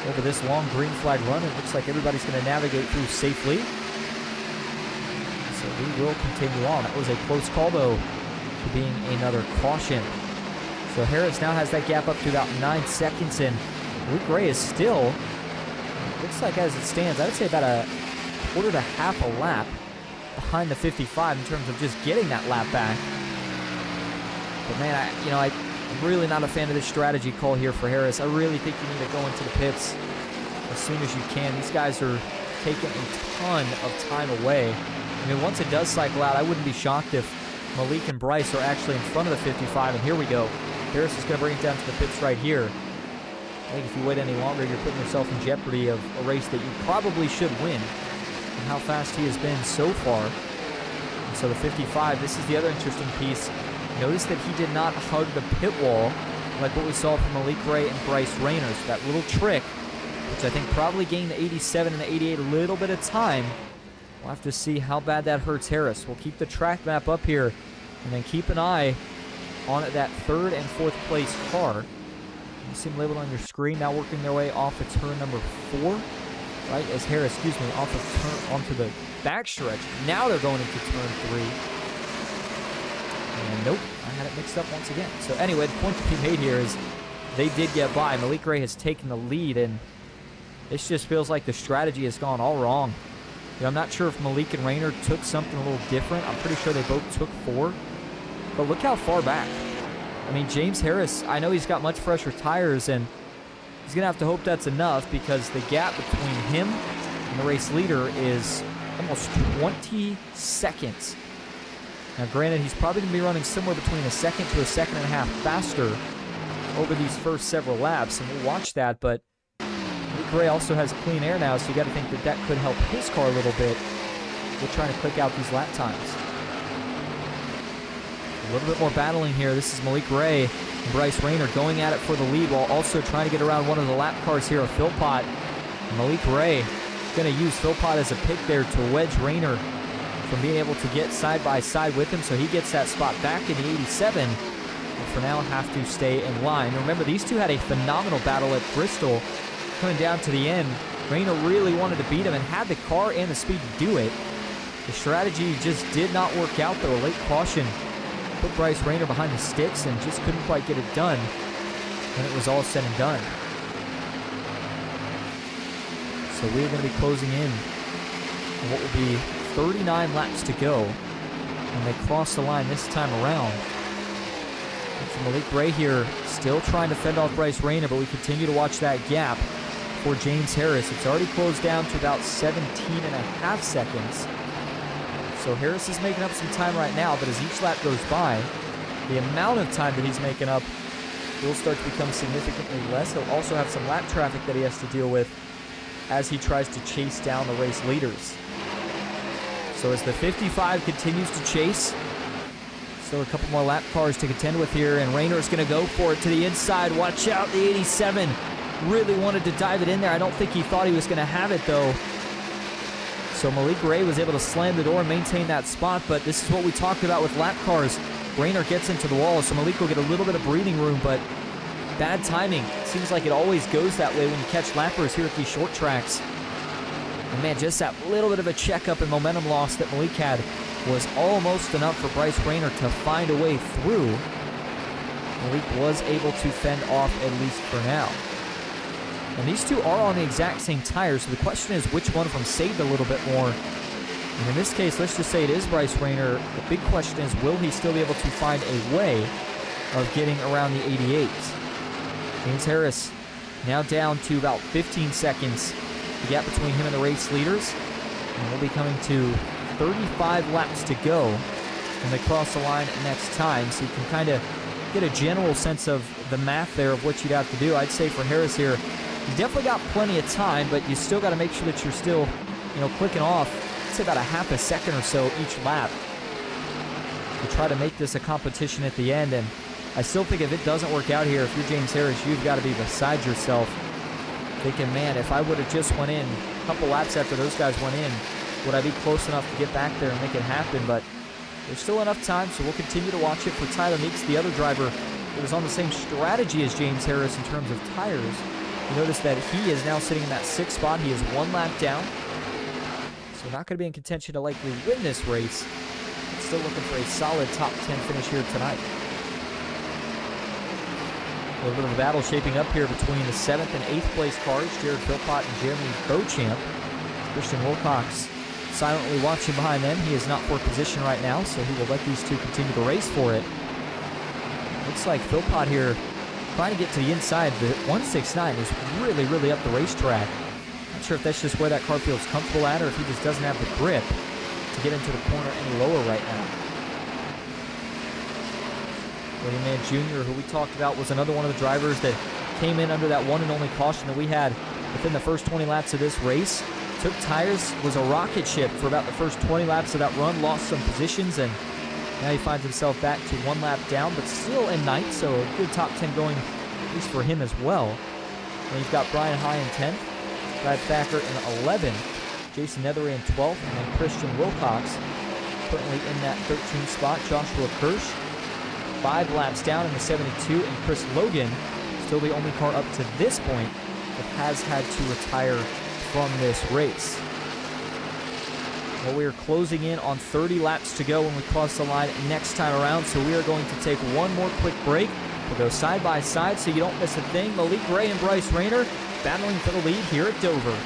over this long green flag run. It looks like everybody's going to navigate through safely. So we will continue on. That was a close call, though, to being another caution. So Harris now has that gap up to about 9 seconds, and Luke Ray is still, looks like as it stands, I would say about a quarter to half a lap behind the 55 in terms of just getting that lap back. But man, I'm really not a fan of this strategy call here for Harris. I really think you need to go into the pits as soon as you can. These guys are taking a ton of time away. I mean, once it does cycle out, I wouldn't be shocked if Malik and Bryce are actually in front of the 55, and here we go. Harris is going to bring it down to the pits right here. I think if you wait any longer, you're putting yourself in jeopardy of a race that you probably should win, and how fast he has been so far. And so the 55, this is the other interesting piece. Notice that he did not hug the pit wall like what we saw from Malik Ray and Bryce Rayner. So that little trick, which I think probably gained the 87 and the 88 a little bit of time. We'll have to see how bad that hurts Harris. We'll keep the track map up here and then keep an eye on that 3rd and 4th place car. You see them labeled on your screen, now working their way off of turn number 4, right? As Harris, off of turn onto the backstretch. Now they're going into turn 3. And nope, I had it mixed up once again. So anyway, the point to be made here is they did get by. Malik Ray has taken the lead, and this just feels like the strategy has gone all wrong. You know, I'm not sure if Malik and Rayner took something a little different. I'm pretty sure they both took 4. But look how far back. I mean, James Harris, I know he's got much fresher tires, and he's going to have to hope that's enough because the gap between him and the race leader is almost 20 seconds. Now, granted, he's probably going to be running somewhere between a second to a second and a half faster over these first several laps, and we'll watch that, but Malik Ray also has clean air now, so you got to think that that could help his car a little bit with trying to click out these lap times. A little bit more battling here. This is Malik Ray and Bryce Rayner going at it for the lead while also trying to get around one of the lap cars here of Philpott. Malik Ray going to use Philpott as a pick there to wedge Rayner from being able to get side by side with him, so he gets that spot back in the 87. And for now, have to stay in line. Remember, these two had a phenomenal battle at Bristol coming down to the end. Rayner really wanted to beat him and had the car and the speed to do it. The strategy just did not work out, though. A late caution put Bryce Rayner behind the sticks and just couldn't quite get it done when it was all said and done. So we're going to be closing in on what will be 39 laps to go when they cross the line this time around. And for Malik Ray here, still trying to fend off Bryce Rayner, but we continue to watch that gap for James Harris. It's already closed down to about 17.5 seconds. So Harris is making up some time right now, but as each lap goes by, the amount of time that he's making up will start to become significantly less. He'll also have some lap traffic that he has to deal with as he tries to chase down the race leaders. So as the 55 continues to chase, still a couple more lap cars to contend with here, and Rayner is going to go for it to the inside. Watch out, the 87 really wanted to dive it in there. I don't think he thought he was going to have it, though. So Malik Ray was able to slam the door and maintain that spot, but this is what we talked about with lap cars. Rayner gets into the wall, so Malik will get a little bit of breathing room, but bad timing. It seems like it always goes that way when you catch lappers here at these short tracks. And man, just that little bit of a checkup and momentum loss that Malik had was almost enough for Bryce Rayner to find a way through. Malik was able to fend off, at least for now. And these two are on the exact same tires, so the question is which one of them saved a little bit more. And in this case, let's just say it is Bryce Rayner. The big question is, will he still be able to find a way of getting around the 88? James Harris now down to about 15 seconds. The gap between him and the race leaders. And we'll be coming to 35 laps to go when they cross the line next time. So you can kind of get a general sense of the math there of what you'd have to do. I'd say for Harris here, you definitely got plenty of time, but you still got to make sure that you're still, clicking off, I'd say about a half a second or so each lap to try to make this a competition at the end. And I still think if it doesn't work out here, if you're James Harris, you've got to be beside yourself thinking, man, if I would have just went in a couple laps after those guys went in, would I be close enough to get back there and make it happen? But there's still enough time, so we'll continue to watch it for Tyler Meeks, the other driver that was on the same strategy as James Harris in terms of tires. You notice that he is now sitting in that 6th spot. He is 1 lap down. So not going to be in contention to likely win this race. But still looking for a solid top 10 finish here tonight. A little bit of a battle shaping up here between the 7th and 8th place cars, Jared Philpott and Jeremy Beauchamp. Christian Wilcox silently watching behind them. He is not for position right now, so he will let these two continue to race for it. Looks like Philpott here trying to get to the inside. The 169 is really, really up the racetrack. Not sure if that's just where that car feels comfortable at or if he just doesn't have the grip to get into the corner any lower right now. William Mann Jr., who we talked about, was another one of the drivers that came in under that one and only caution that we had within the first 20 laps of this race. Took tires, was a rocket ship for about the first 20 laps of that run, lost some positions, and Now he finds himself back to 1 lap down, but still in ninth, so a good top 10 going, at least for him as well. And you've got Brian High in 10th, Brad Thacker in 11th, Jason Nethery in 12th, and then Christian Wilcox currently in that 13th spot. Joshua Kirsch 5 laps down in the 72, and Chris Logan, still the only car up to this point that has had to retire from this race. Well, we are closing in on 30 laps to go when we cross the line next time around, so we are going to take one more quick break. We'll go side by side so you don't miss a thing. Malik Ray and Bryce Rayner battling for the lead here at Dover.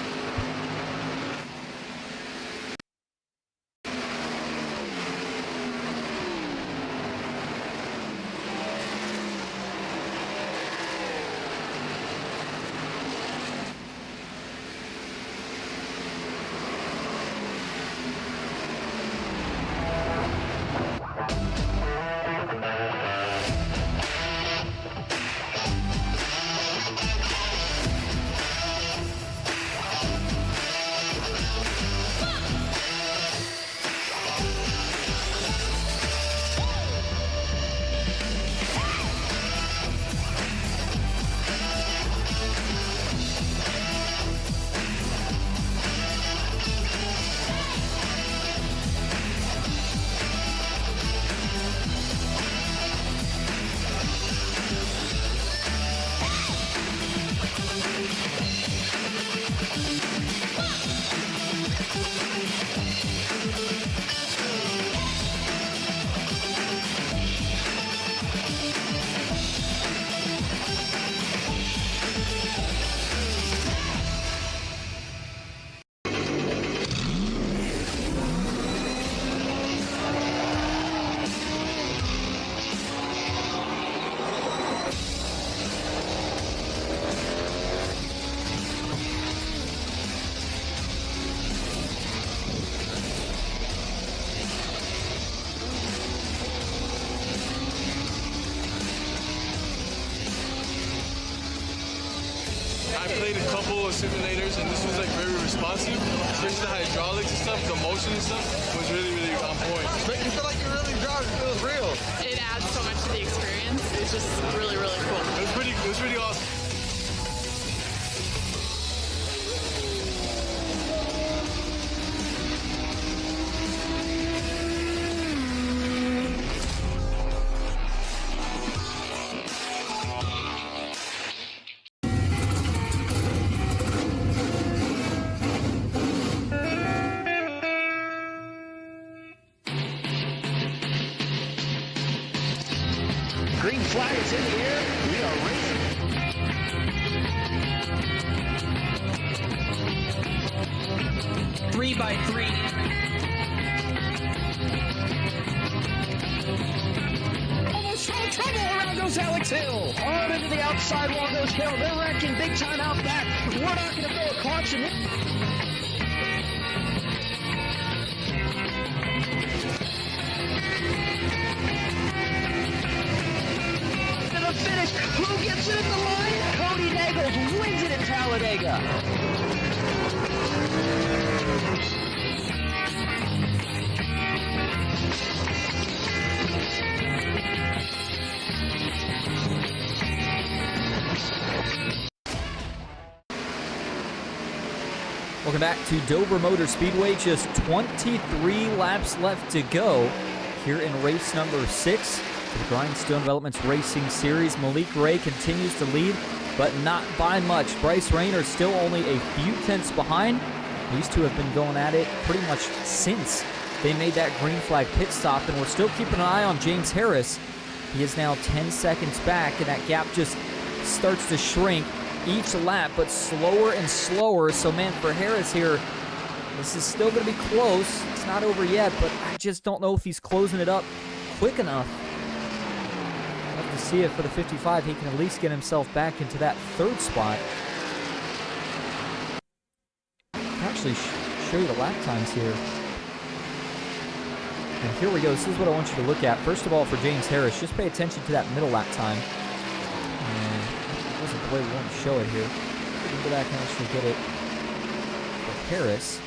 I played a couple of simulators, and this was like very responsive, especially the hydraulics and stuff, the motion and stuff was really, really on point. Make you feel like you're really driving. It feels real. It adds so much to the experience. It's just really, really cool. It was pretty awesome. Green flag is in the air. We are racing. Three by three. Almost no trouble. Around goes Alex Hill. On into the outside wall goes Hill. They're wrecking big time out back. We're not going to throw a caution. Finish. Who gets it in the line? Cody Nagels wins it in Talladega. Welcome back to Dover Motor Speedway. Just 23 laps left to go here in race number 6. The Grindstone Developments Racing Series. Malik Ray continues to lead, but not by much. Bryce Rayner still only a few tenths behind. These two have been going at it pretty much since they made that green flag pit stop, and we're still keeping an eye on James Harris. He is now 10 seconds back, and that gap just starts to shrink each lap, but slower and slower. So, man, for Harris here, this is still going to be close. It's not over yet, but I just don't know if he's closing it up quick enough. To see if for the 55 he can at least get himself back into that 3rd spot. I'll actually show you the lap times here. And here we go. This is what I want you to look at. First of all, for James Harris, just pay attention to that middle lap time. And it wasn't the way we want to show it here. We can go back and actually get it for Harris.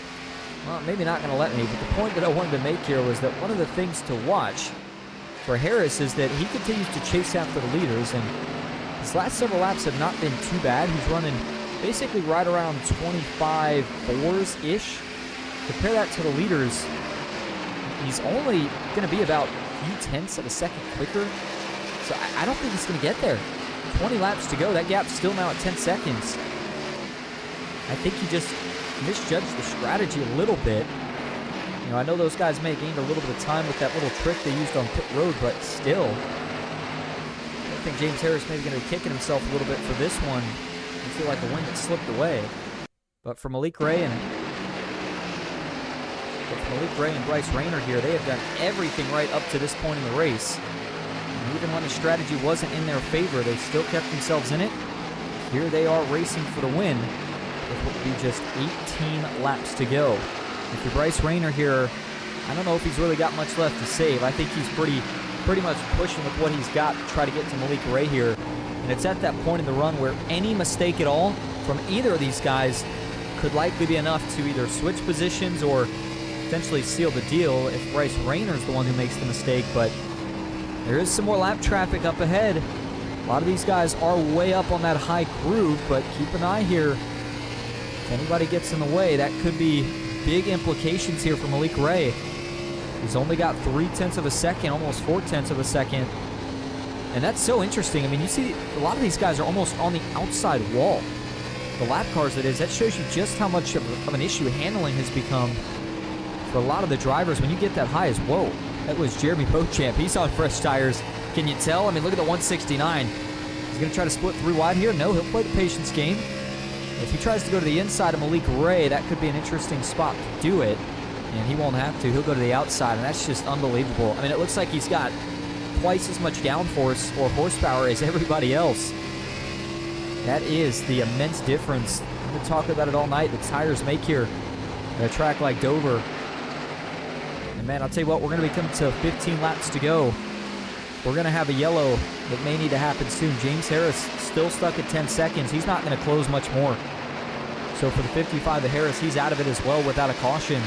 Well, maybe not going to let me, but the point that I wanted to make here was that one of the things to watch for Harris is that he continues to chase after the leaders, and his last several laps have not been too bad. He's running basically right around 25.4s-ish. Compare that to the leaders, he's only going to be about a few tenths of a second quicker. So I don't think he's going to get there. 20 laps to go. That gap's still now at 10 seconds. I think he just misjudged the strategy a little bit. You know, I know those guys may have gained a little bit of time with that little trick they used on pit road, but still. I think James Harris may be going to be kicking himself a little bit for this one. I feel like the wind that slipped away. But for Malik Ray and Bryce Rayner here, they have done everything right up to this point in the race. And even when the strategy wasn't in their favor, they still kept themselves in it. Here they are racing for the win with what will be just 18 laps to go. And for Bryce Rayner here, I don't know if he's really got much left to save. I think he's pretty much pushing with what he's got to try to get to Malik Ray here. And it's at that point in the run where any mistake at all from either of these guys could likely be enough to either switch positions or potentially seal the deal if Bryce Rayner's the one who makes the mistake. But there is some more lap traffic up ahead. A lot of these guys are way up on that high groove, but keep an eye here. If anybody gets in the way, that could be big implications here for Malik Ray. He's only got 0.3 of a second, almost 0.4 of a second. And that's so interesting. I mean, you see a lot of these guys are almost on the outside wall. The lap cars, that is, that shows you just how much of an issue handling has become for a lot of the drivers. When you get that high as, whoa, that was Jeremy Beauchamp. He's on fresh tires. Can you tell? I mean, look at the 169. He's going to try to split 3 wide here. No, he'll play the patience game. If he tries to go to the inside of Malik Ray, that could be an interesting spot to do it. And he won't have to. He'll go to the outside, and that's just unbelievable. I mean, it looks like he's got twice as much downforce or horsepower as everybody else. That is the immense difference. We've been talking about it all night. The tires make here at a track like Dover. And man, I'll tell you what, we're going to be coming to 15 laps to go. We're going to have a yellow that may need to happen soon. James Harris still stuck at 10 seconds. He's not going to close much more. So for the 55 of Harris, he's out of it as well without a caution.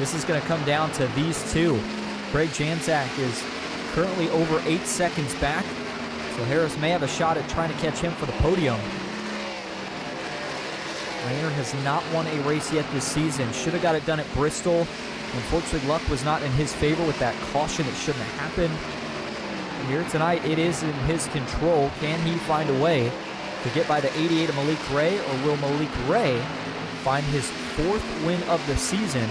This is going to come down to these two. Greg Janczak is currently over 8 seconds back. So Harris may have a shot at trying to catch him for the podium. Rayner has not won a race yet this season. Should have got it done at Bristol. Unfortunately, luck was not in his favor with that caution. It shouldn't have happened. Here tonight, it is in his control. Can he find a way to get by the 88 of Malik Ray, or will Malik Ray find his 4th win of the season,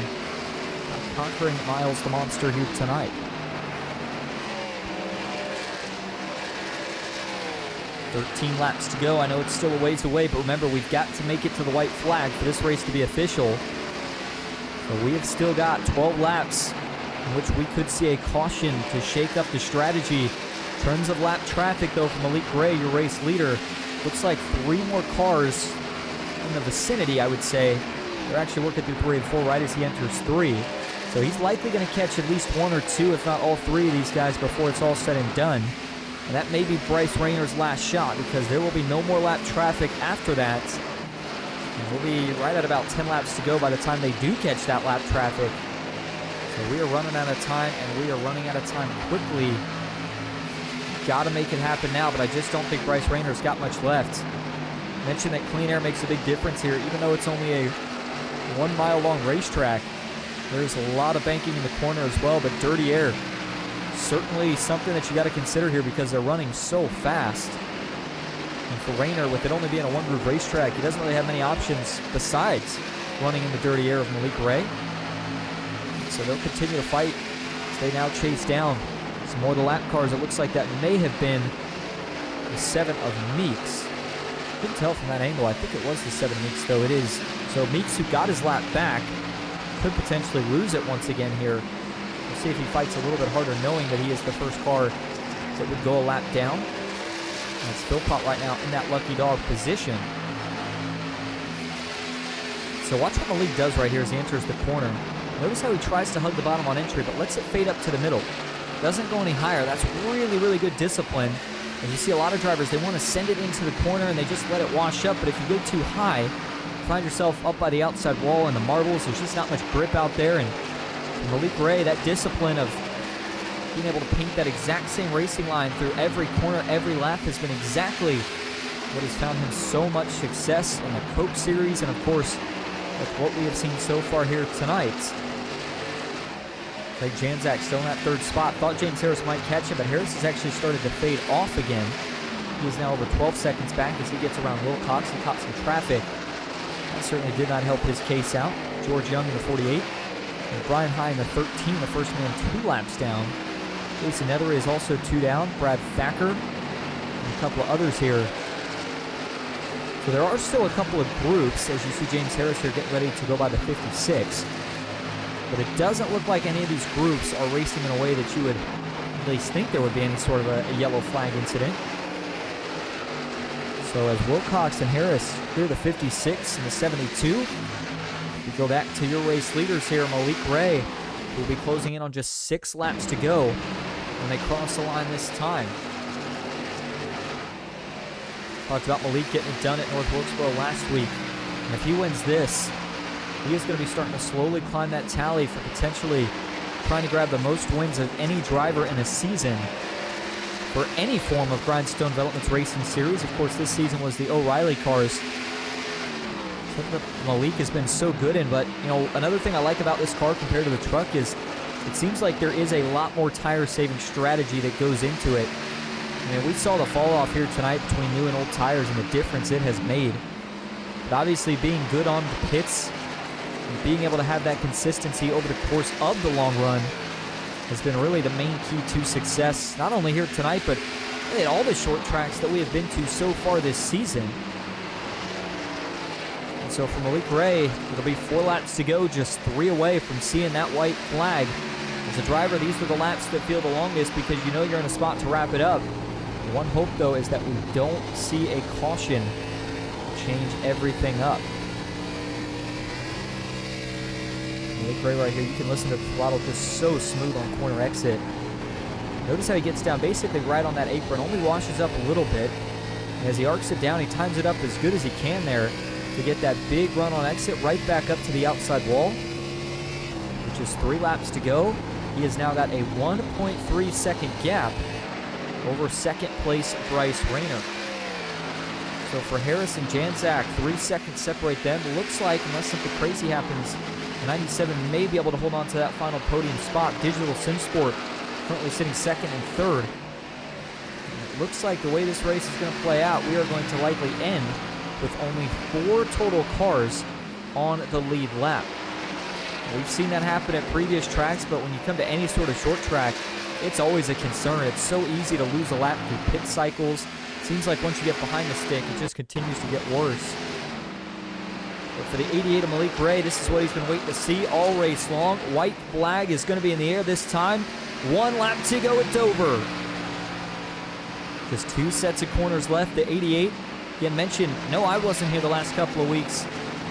conquering Miles the Monster here tonight? 13 laps to go. I know it's still a ways away, but remember, we've got to make it to the white flag for this race to be official. So we have still got 12 laps in which we could see a caution to shake up the strategy. In terms of lap traffic, though, for Malik Ray, your race leader, looks like 3 more cars in the vicinity, I would say. They're actually working through 3 and 4 right as he enters 3. So he's likely going to catch at least 1 or 2, if not all 3 of these guys before it's all said and done. And that may be Bryce Rayner's last shot, because there will be no more lap traffic after that. And we'll be right at about 10 laps to go by the time they do catch that lap traffic. So we are running out of time, and we are running out of time quickly. Got to make it happen now, but I just don't think Bryce Rayner's got much left. Mentioned that clean air makes a big difference here, even though it's only a 1 mile long racetrack. There's a lot of banking in the corner as well, but dirty air, certainly something that you got to consider here because they're running so fast. And for Rayner, with it only being a 1-groove racetrack, he doesn't really have many options besides running in the dirty air of Malik Ray. So they'll continue to fight as they now chase down some more of the lap cars. It looks like that may have been the 7 of Meeks. Couldn't tell from that angle. I think it was the 7 Meeks, though. It is. So Meeks, who got his lap back, could potentially lose it once again here. We'll see if he fights a little bit harder, knowing that he is the first car that would go a lap down. And it's Philpott right now in that lucky dog position. So watch what Malik does right here as he enters the corner. Notice how he tries to hug the bottom on entry, but lets it fade up to the middle. Doesn't go any higher. That's really, really good discipline. And you see a lot of drivers, they want to send it into the corner and they just let it wash up. But if you go too high, you find yourself up by the outside wall and the marbles. There's just not much grip out there. And Malik Ray, that discipline of being able to paint that exact same racing line through every corner, every lap has been exactly what has found him so much success in the Coke Series, and of course, with what we have seen so far here tonight. Craig Janczak still in that third spot. Thought James Harris might catch him, but Harris has actually started to fade off again. He is now over 12 seconds back as he gets around Wilcox and caught some traffic. That certainly did not help his case out. George Young in the 48. And Brian High in the 13, the first man 2 laps down. Jason Nethery is also 2 down. Brad Thacker and a couple of others here. So there are still a couple of groups, as you see James Harris here getting ready to go by the 56. But it doesn't look like any of these groups are racing in a way that you would at least think there would be any sort of a yellow flag incident. So as Wilcox and Harris clear the 56 and the 72, we go back to your race leaders here. Malik Ray will be closing in on just 6 laps to go when they cross the line this time. Talked about Malik getting it done at North Wilkesboro last week. And if he wins this, he is going to be starting to slowly climb that tally for potentially trying to grab the most wins of any driver in a season for any form of Grindstone Developments Racing Series. Of course, this season was the O'Reilly cars. Something that Malik has been so good in, but you know, another thing I like about this car compared to the truck is it seems like there is a lot more tire saving strategy that goes into it. I mean, we saw the fall off here tonight between new and old tires and the difference it has made. But obviously being good on the pits and being able to have that consistency over the course of the long run has been really the main key to success, not only here tonight, but really at all the short tracks that we have been to so far this season. And so for Malik Ray, it'll be 4 laps to go, just 3 away from seeing that white flag. As a driver, these are the laps that feel the longest because you know you're in a spot to wrap it up. One hope, though, is that we don't see a caution to change everything up. Malik Ray right here, you can listen to the throttle just so smooth on corner exit. Notice how he gets down basically right on that apron, only washes up a little bit. And as he arcs it down, he times it up as good as he can there to get that big run on exit right back up to the outside wall. With just 3 laps to go, he has now got a 1.3 second gap over second place Bryce Rayner. So for Harris and Janczak, 3 seconds separate them. Looks like, unless something crazy happens, 97 may be able to hold on to that final podium spot. Digital SimSport currently sitting second and third. And it looks like the way this race is going to play out, we are going to likely end with only 4 total cars on the lead lap. We've seen that happen at previous tracks, but when you come to any sort of short track, it's always a concern. It's so easy to lose a lap through pit cycles. It seems like once you get behind the stick, it just continues to get worse. But for the 88 of Malik Ray, this is what he's been waiting to see all race long. White flag is going to be in the air this time. 1 lap to go at Dover. Just 2 sets of corners left. The 88, again mentioned, no, I wasn't here the last couple of weeks,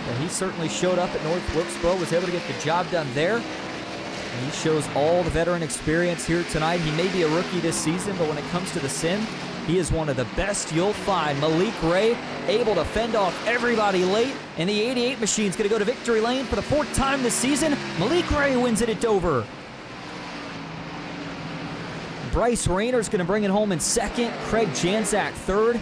but he certainly showed up at North Wilkesboro, was able to get the job done there. And he shows all the veteran experience here tonight. He may be a rookie this season, but when it comes to the sim, he is one of the best you'll find. Malik Ray able to fend off everybody late, and the 88 machine's going to go to victory lane for the 4th time this season. Malik Ray wins it at Dover. Bryce Rayner's going to bring it home in 2nd. Craig Janczak 3rd.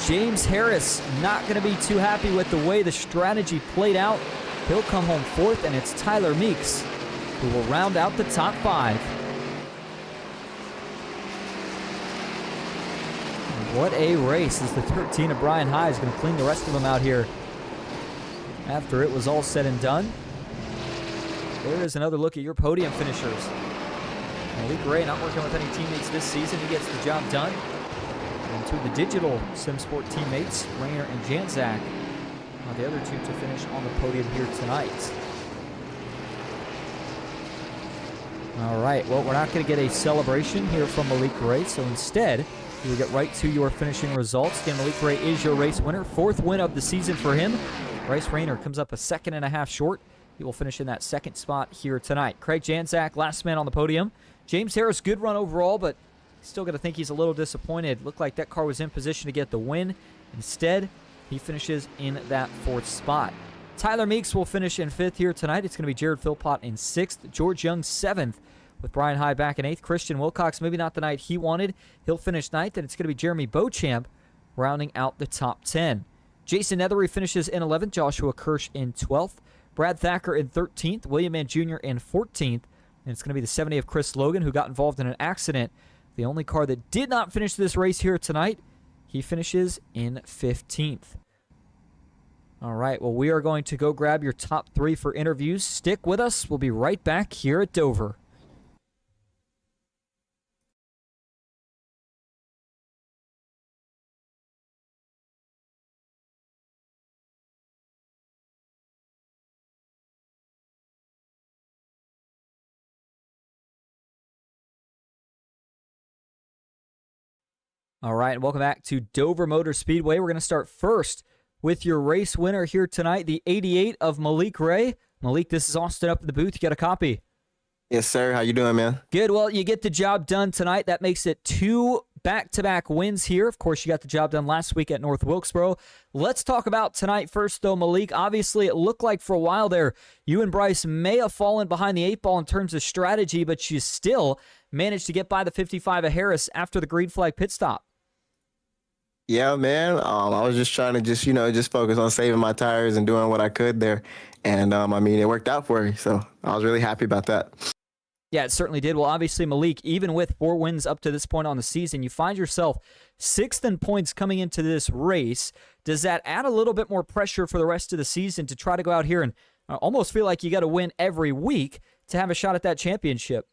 James Harris not going to be too happy with the way the strategy played out. He'll come home 4th, and it's Tyler Meeks who will round out the top 5. What a race as the 13 of Brian High is going to clean the rest of them out here after it was all said and done. There is another look at your podium finishers. Malik Ray not working with any teammates this season. He gets the job done. And to the digital SimSport teammates, Rayner and Janczak, the other 2 to finish on the podium here tonight. All right, well, we're not going to get a celebration here from Malik Ray, so instead, we'll get right to your finishing results. Again, Malik Ray is your race winner. 4th win of the season for him. Bryce Rayner comes up a 2.5 short. He will finish in that 2nd spot here tonight. Craig Janczak, last man on the podium. James Harris, good run overall, but still got to think he's a little disappointed. Looked like that car was in position to get the win. Instead, he finishes in that 4th spot. Tyler Meeks will finish in 5th here tonight. It's going to be Jared Philpott in 6th. George Young 7th. with Brian High back in 8th. Christian Wilcox, maybe not the night he wanted. He'll finish 9th, and it's going to be Jeremy Beauchamp rounding out the top 10. Jason Nethery finishes in 11th. Joshua Kirsch in 12th. Brad Thacker in 13th. William Mann Jr. in 14th. And it's going to be the 70 of Chris Logan, who got involved in an accident. The only car that did not finish this race here tonight, he finishes in 15th. All right, well, we are going to go grab your top 3 for interviews. Stick with us. We'll be right back here at Dover. All right, welcome back to Dover Motor Speedway. We're going to start first with your race winner here tonight, the 88 of Malik Ray. Malik, this is Austin up in the booth. You got a copy? Yes, sir. How you doing, man? Good. Well, you get the job done tonight. That makes it 2 back-to-back wins here. Of course, you got the job done last week at North Wilkesboro. Let's talk about tonight first, though, Malik. Obviously, it looked like for a while there, you and Bryce may have fallen behind the 8 ball in terms of strategy, but you still managed to get by the 55 of Harris after the green flag pit stop. Yeah, man. I was just trying to just focus on saving my tires and doing what I could there. And, I mean, it worked out for me. So I was really happy about that. Yeah, it certainly did. Well, obviously, Malik, even with 4 wins up to this point on the season, you find yourself 6th in points coming into this race. Does that add a little bit more pressure for the rest of the season to try to go out here and almost feel like you got to win every week to have a shot at that championship?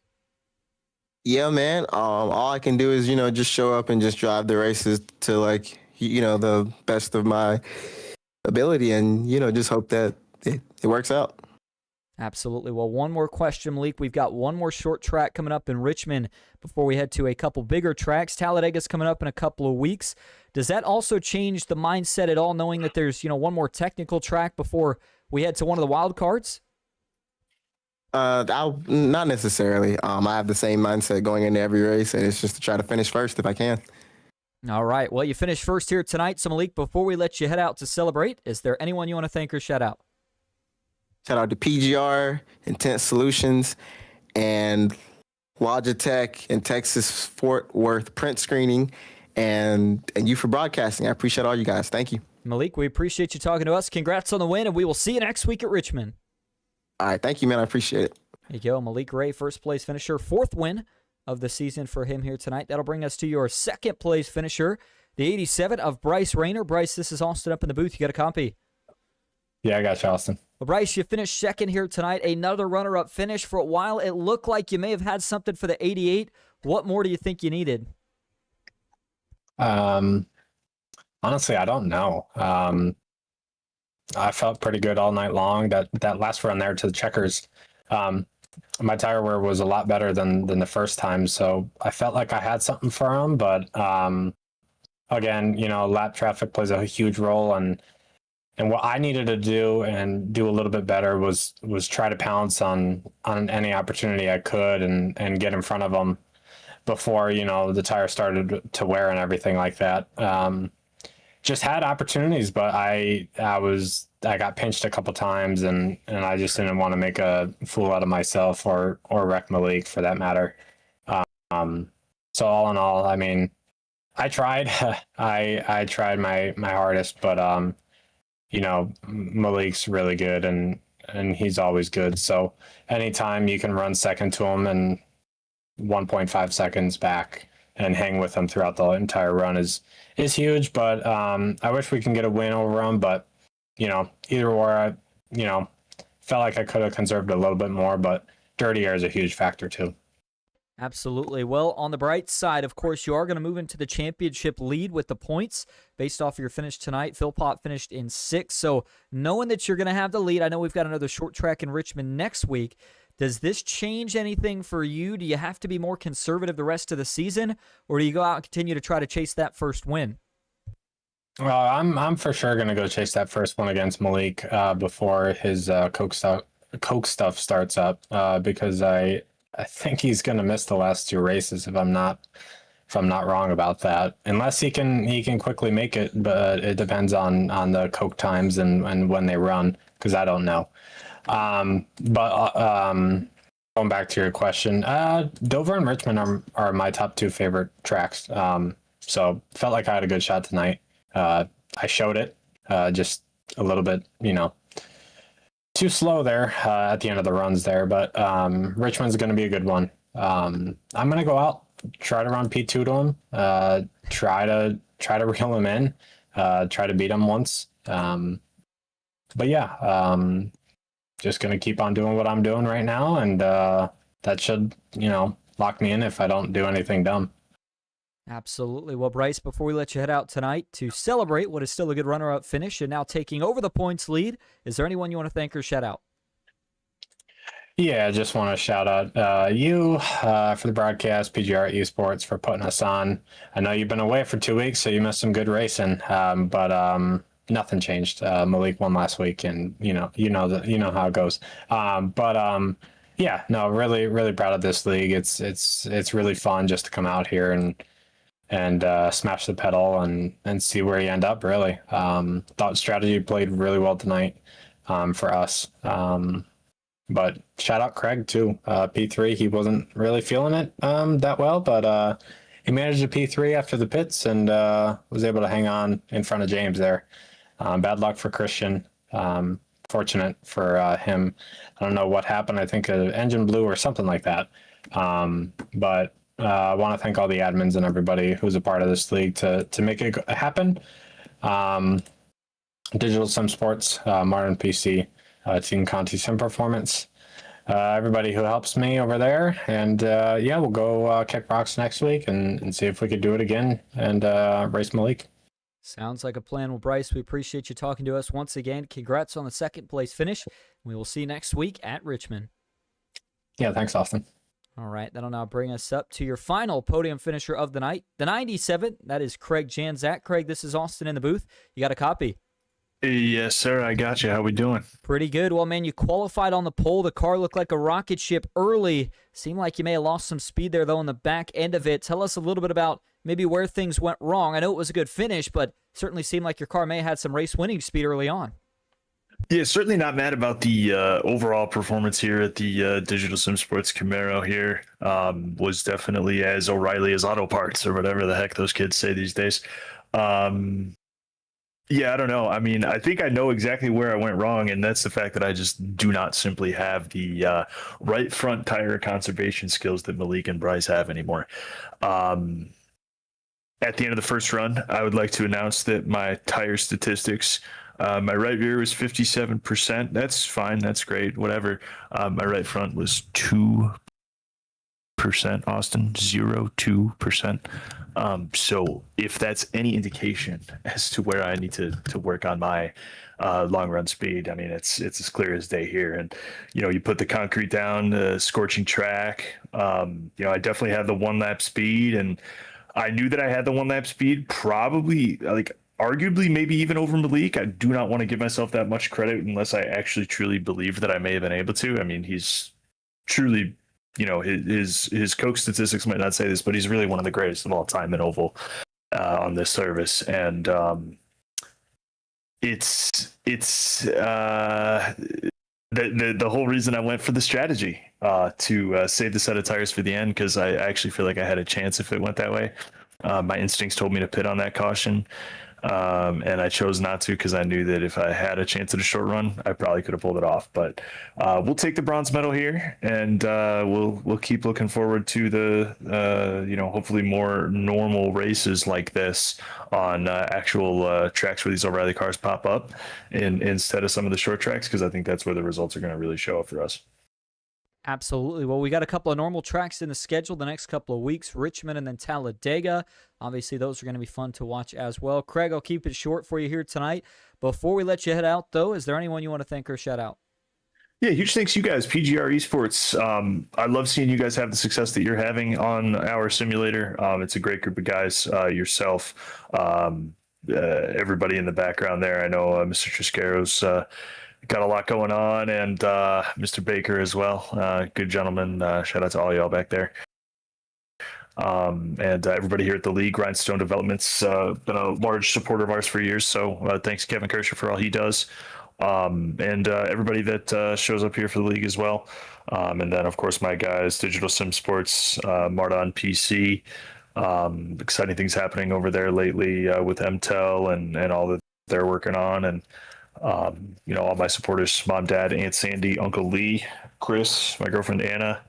Yeah, man. All I can do is, just show up and just drive the races to, the best of my ability and, just hope that it works out. Absolutely. Well, one more question, Malik. We've got one more short track coming up in Richmond before we head to a couple bigger tracks. Talladega's coming up in a couple of weeks. Does that also change the mindset at all, knowing that there's, one more technical track before we head to one of the wild cards? Not necessarily. I have the same mindset going into every race, and it's just to try to finish first if I can. All right. Well, you finished first here tonight. So, Malik, before we let you head out to celebrate, is there anyone you want to thank or shout out? Shout out to PGR, Intense Solutions, and Logitech and Texas Fort Worth Print Screening, and you for broadcasting. I appreciate all you guys. Thank you. Malik, we appreciate you talking to us. Congrats on the win, and we will see you next week at Richmond. All right. Thank you, man. I appreciate it. There you go. Malik Ray, first place finisher, 4th win of the season for him here tonight. That'll bring us to your 2nd place finisher, the 87 of Bryce Rayner. Bryce, this is Austin up in the booth. You got a copy? Yeah, I got you, Austin. Well, Bryce, you finished 2nd here tonight. Another runner-up finish. For a while, it looked like you may have had something for the 88. What more do you think you needed? Honestly, I don't know. I felt pretty good all night long. That last run there to the checkers, my tire wear was a lot better than the first time, so I felt like I had something for him. But again, lap traffic plays a huge role, and what I needed to do and do a little bit better was try to pounce on any opportunity I could and get in front of them before the tire started to wear and everything like that. Just had opportunities, but I got pinched a couple times, and I just didn't want to make a fool out of myself or wreck Malik for that matter. So all in all, I mean, I tried. I tried my hardest, but Malik's really good, and he's always good. So anytime you can run second to him and 1.5 seconds back and hang with him throughout the entire run is huge. But I wish we can get a win over him. But either or, I felt like I could have conserved a little bit more. But dirty air is a huge factor too. Absolutely. Well, on the bright side, of course, you are going to move into the championship lead with the points based off of your finish tonight. Philpott finished in 6th. So knowing that you're going to have the lead, I know we've got another short track in Richmond next week. Does this change anything for you? Do you have to be more conservative the rest of the season, or do you go out and continue to try to chase that first win? Well, I'm for sure going to go chase that first one against Malik before his Coke stuff starts up because I think he's going to miss the last 2 races if I'm not wrong about that. Unless he can quickly make it, but it depends on the Coke times and when they run, because I don't know. Going back to your question, Dover and Richmond are my top two favorite tracks. So felt like I had a good shot tonight. I showed it, just a little bit, too slow there at the end of the runs there. But Richmond's going to be a good one. I'm going to go out, try to run P2 to him, try to reel him in, try to beat him once. But yeah, just going to keep on doing what I'm doing right now. And that should, lock me in if I don't do anything dumb. Absolutely. Well, Bryce, before we let you head out tonight to celebrate what is still a good runner-up finish and now taking over the points lead, is there anyone you want to thank or shout out? Yeah, I just want to shout out you for the broadcast, PGR eSports for putting us on. I know you've been away for 2 weeks, so you missed some good racing, but nothing changed. Malik won last week, and you know how it goes. Yeah, no, really, really proud of this league. It's really fun just to come out here and smash the pedal and see where you end up. Really, thought strategy played really well tonight for us. But shout out Craig too. P3, he wasn't really feeling it that well, but he managed a P3 after the pits and was able to hang on in front of James there. Bad luck for Christian. Fortunate for him. I don't know what happened. I think an engine blew or something like that. But I want to thank all the admins and everybody who's a part of this league to make it happen. Digital Sim Sports, Martin PC, Team Conti Sim Performance, everybody who helps me over there. And yeah, we'll go kick rocks next week and see if we could do it again and race Malik. Sounds like a plan. Well, Bryce, we appreciate you talking to us once again. Congrats on the second place finish. We will see you next week at Richmond. Yeah, thanks, Austin. All right, that'll now bring us up to your final podium finisher of the night, the 97. That is Craig Janzak. Craig, this is Austin in the booth. You got a copy? Yes, sir. I got you. How we doing? Pretty good. Well, man, you qualified on the pole. The car looked like a rocket ship early. Seemed like you may have lost some speed there, though, on the back end of it. Tell us a little bit about maybe where things went wrong. I know it was a good finish, but certainly seemed like your car may have had some race-winning speed early on. Yeah, certainly not mad about the overall performance here at the Digital Sim Sports Camaro here. Was definitely as O'Reilly as Auto Parts or whatever the heck those kids say these days. Yeah, I don't know. I mean, I think I know exactly where I went wrong, and that's the fact that I just do not simply have the right front tire conservation skills that Malik and Bryce have anymore. At the end of the first run, I would like to announce that my tire statistics, my right rear was 57%. That's fine. That's great. Whatever. My right front was 2%, Austin, 0.2%. So if that's any indication as to where I need to work on my long run speed, I mean, it's as clear as day here. And, you put the concrete down, the scorching track, I definitely have the 1 lap speed, and I knew that I had the 1 lap speed, probably arguably maybe even over Malik. I do not want to give myself that much credit unless I actually truly believe that I may have been able to. I mean, he's truly, his Coke statistics might not say this, but he's really one of the greatest of all time in oval on this service. And it's the whole reason I went for the strategy to save the set of tires for the end, because I actually feel like I had a chance if it went that way. My instincts told me to pit on that caution, and I chose not to because I knew that if I had a chance at a short run, I probably could have pulled it off. But we'll take the bronze medal here, and we'll keep looking forward to the hopefully more normal races like this on actual tracks where these O'Reilly cars pop up, instead of some of the short tracks, because I think that's where the results are going to really show up for us. Absolutely. Well, we got a couple of normal tracks in the schedule the next couple of weeks, Richmond and then Talladega. Obviously, those are going to be fun to watch as well. Craig, I'll keep it short for you here tonight. Before we let you head out, though, is there anyone you want to thank or shout out? Yeah, huge thanks to you guys, PGR eSports. I love seeing you guys have the success that you're having on our simulator. It's a great group of guys, yourself, everybody in the background there. I know Mr. Triscaro's got a lot going on, and Mr. Baker as well. Good gentleman. Shout out to all y'all back there. And everybody here at the league. Grindstone Developments been a large supporter of ours for years. So thanks, Kevin Kirscher, for all he does and everybody that shows up here for the league as well. And then, of course, my guys, Digital Sim Sports, Marta on PC. Exciting things happening over there lately with MTEL and all that they're working on. And, all my supporters, mom, dad, Aunt Sandy, Uncle Lee, Chris, my girlfriend Anna.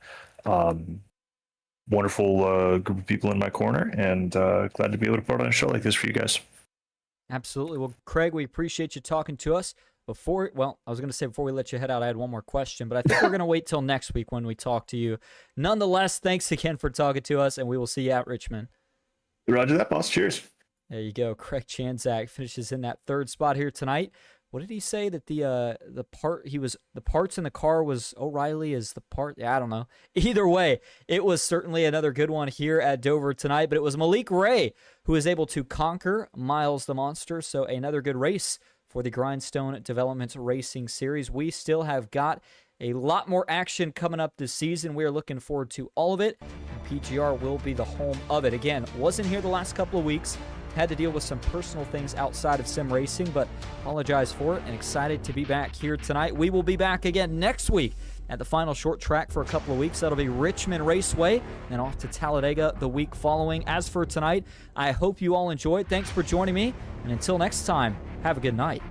Wonderful group of people in my corner, and glad to be able to put on a show like this for you guys. Absolutely. Well, Craig, we appreciate you talking to us. Before we let you head out, I had one more question, but I think we're going to wait till next week when we talk to you. Nonetheless, thanks again for talking to us, and we will see you at Richmond. Roger that, boss. Cheers. There you go. Craig Chanzak finishes in that third spot here tonight. What did he say that the parts in the car was O'Reilly is the part? Yeah, I don't know. Either way, it was certainly another good one here at Dover tonight, but it was Malik Ray who was able to conquer Miles the Monster. So another good race for the Grindstone Developments Racing Series. We still have got a lot more action coming up this season. We are looking forward to all of it. And PGR will be the home of it. Again, wasn't here the last couple of weeks. Had to deal with some personal things outside of sim racing, but apologize for it and excited to be back here tonight. We will be back again next week at the final short track for a couple of weeks. That'll be Richmond Raceway, then off to Talladega the week following. As for tonight, I hope you all enjoyed. Thanks for joining me, and until next time, have a good night.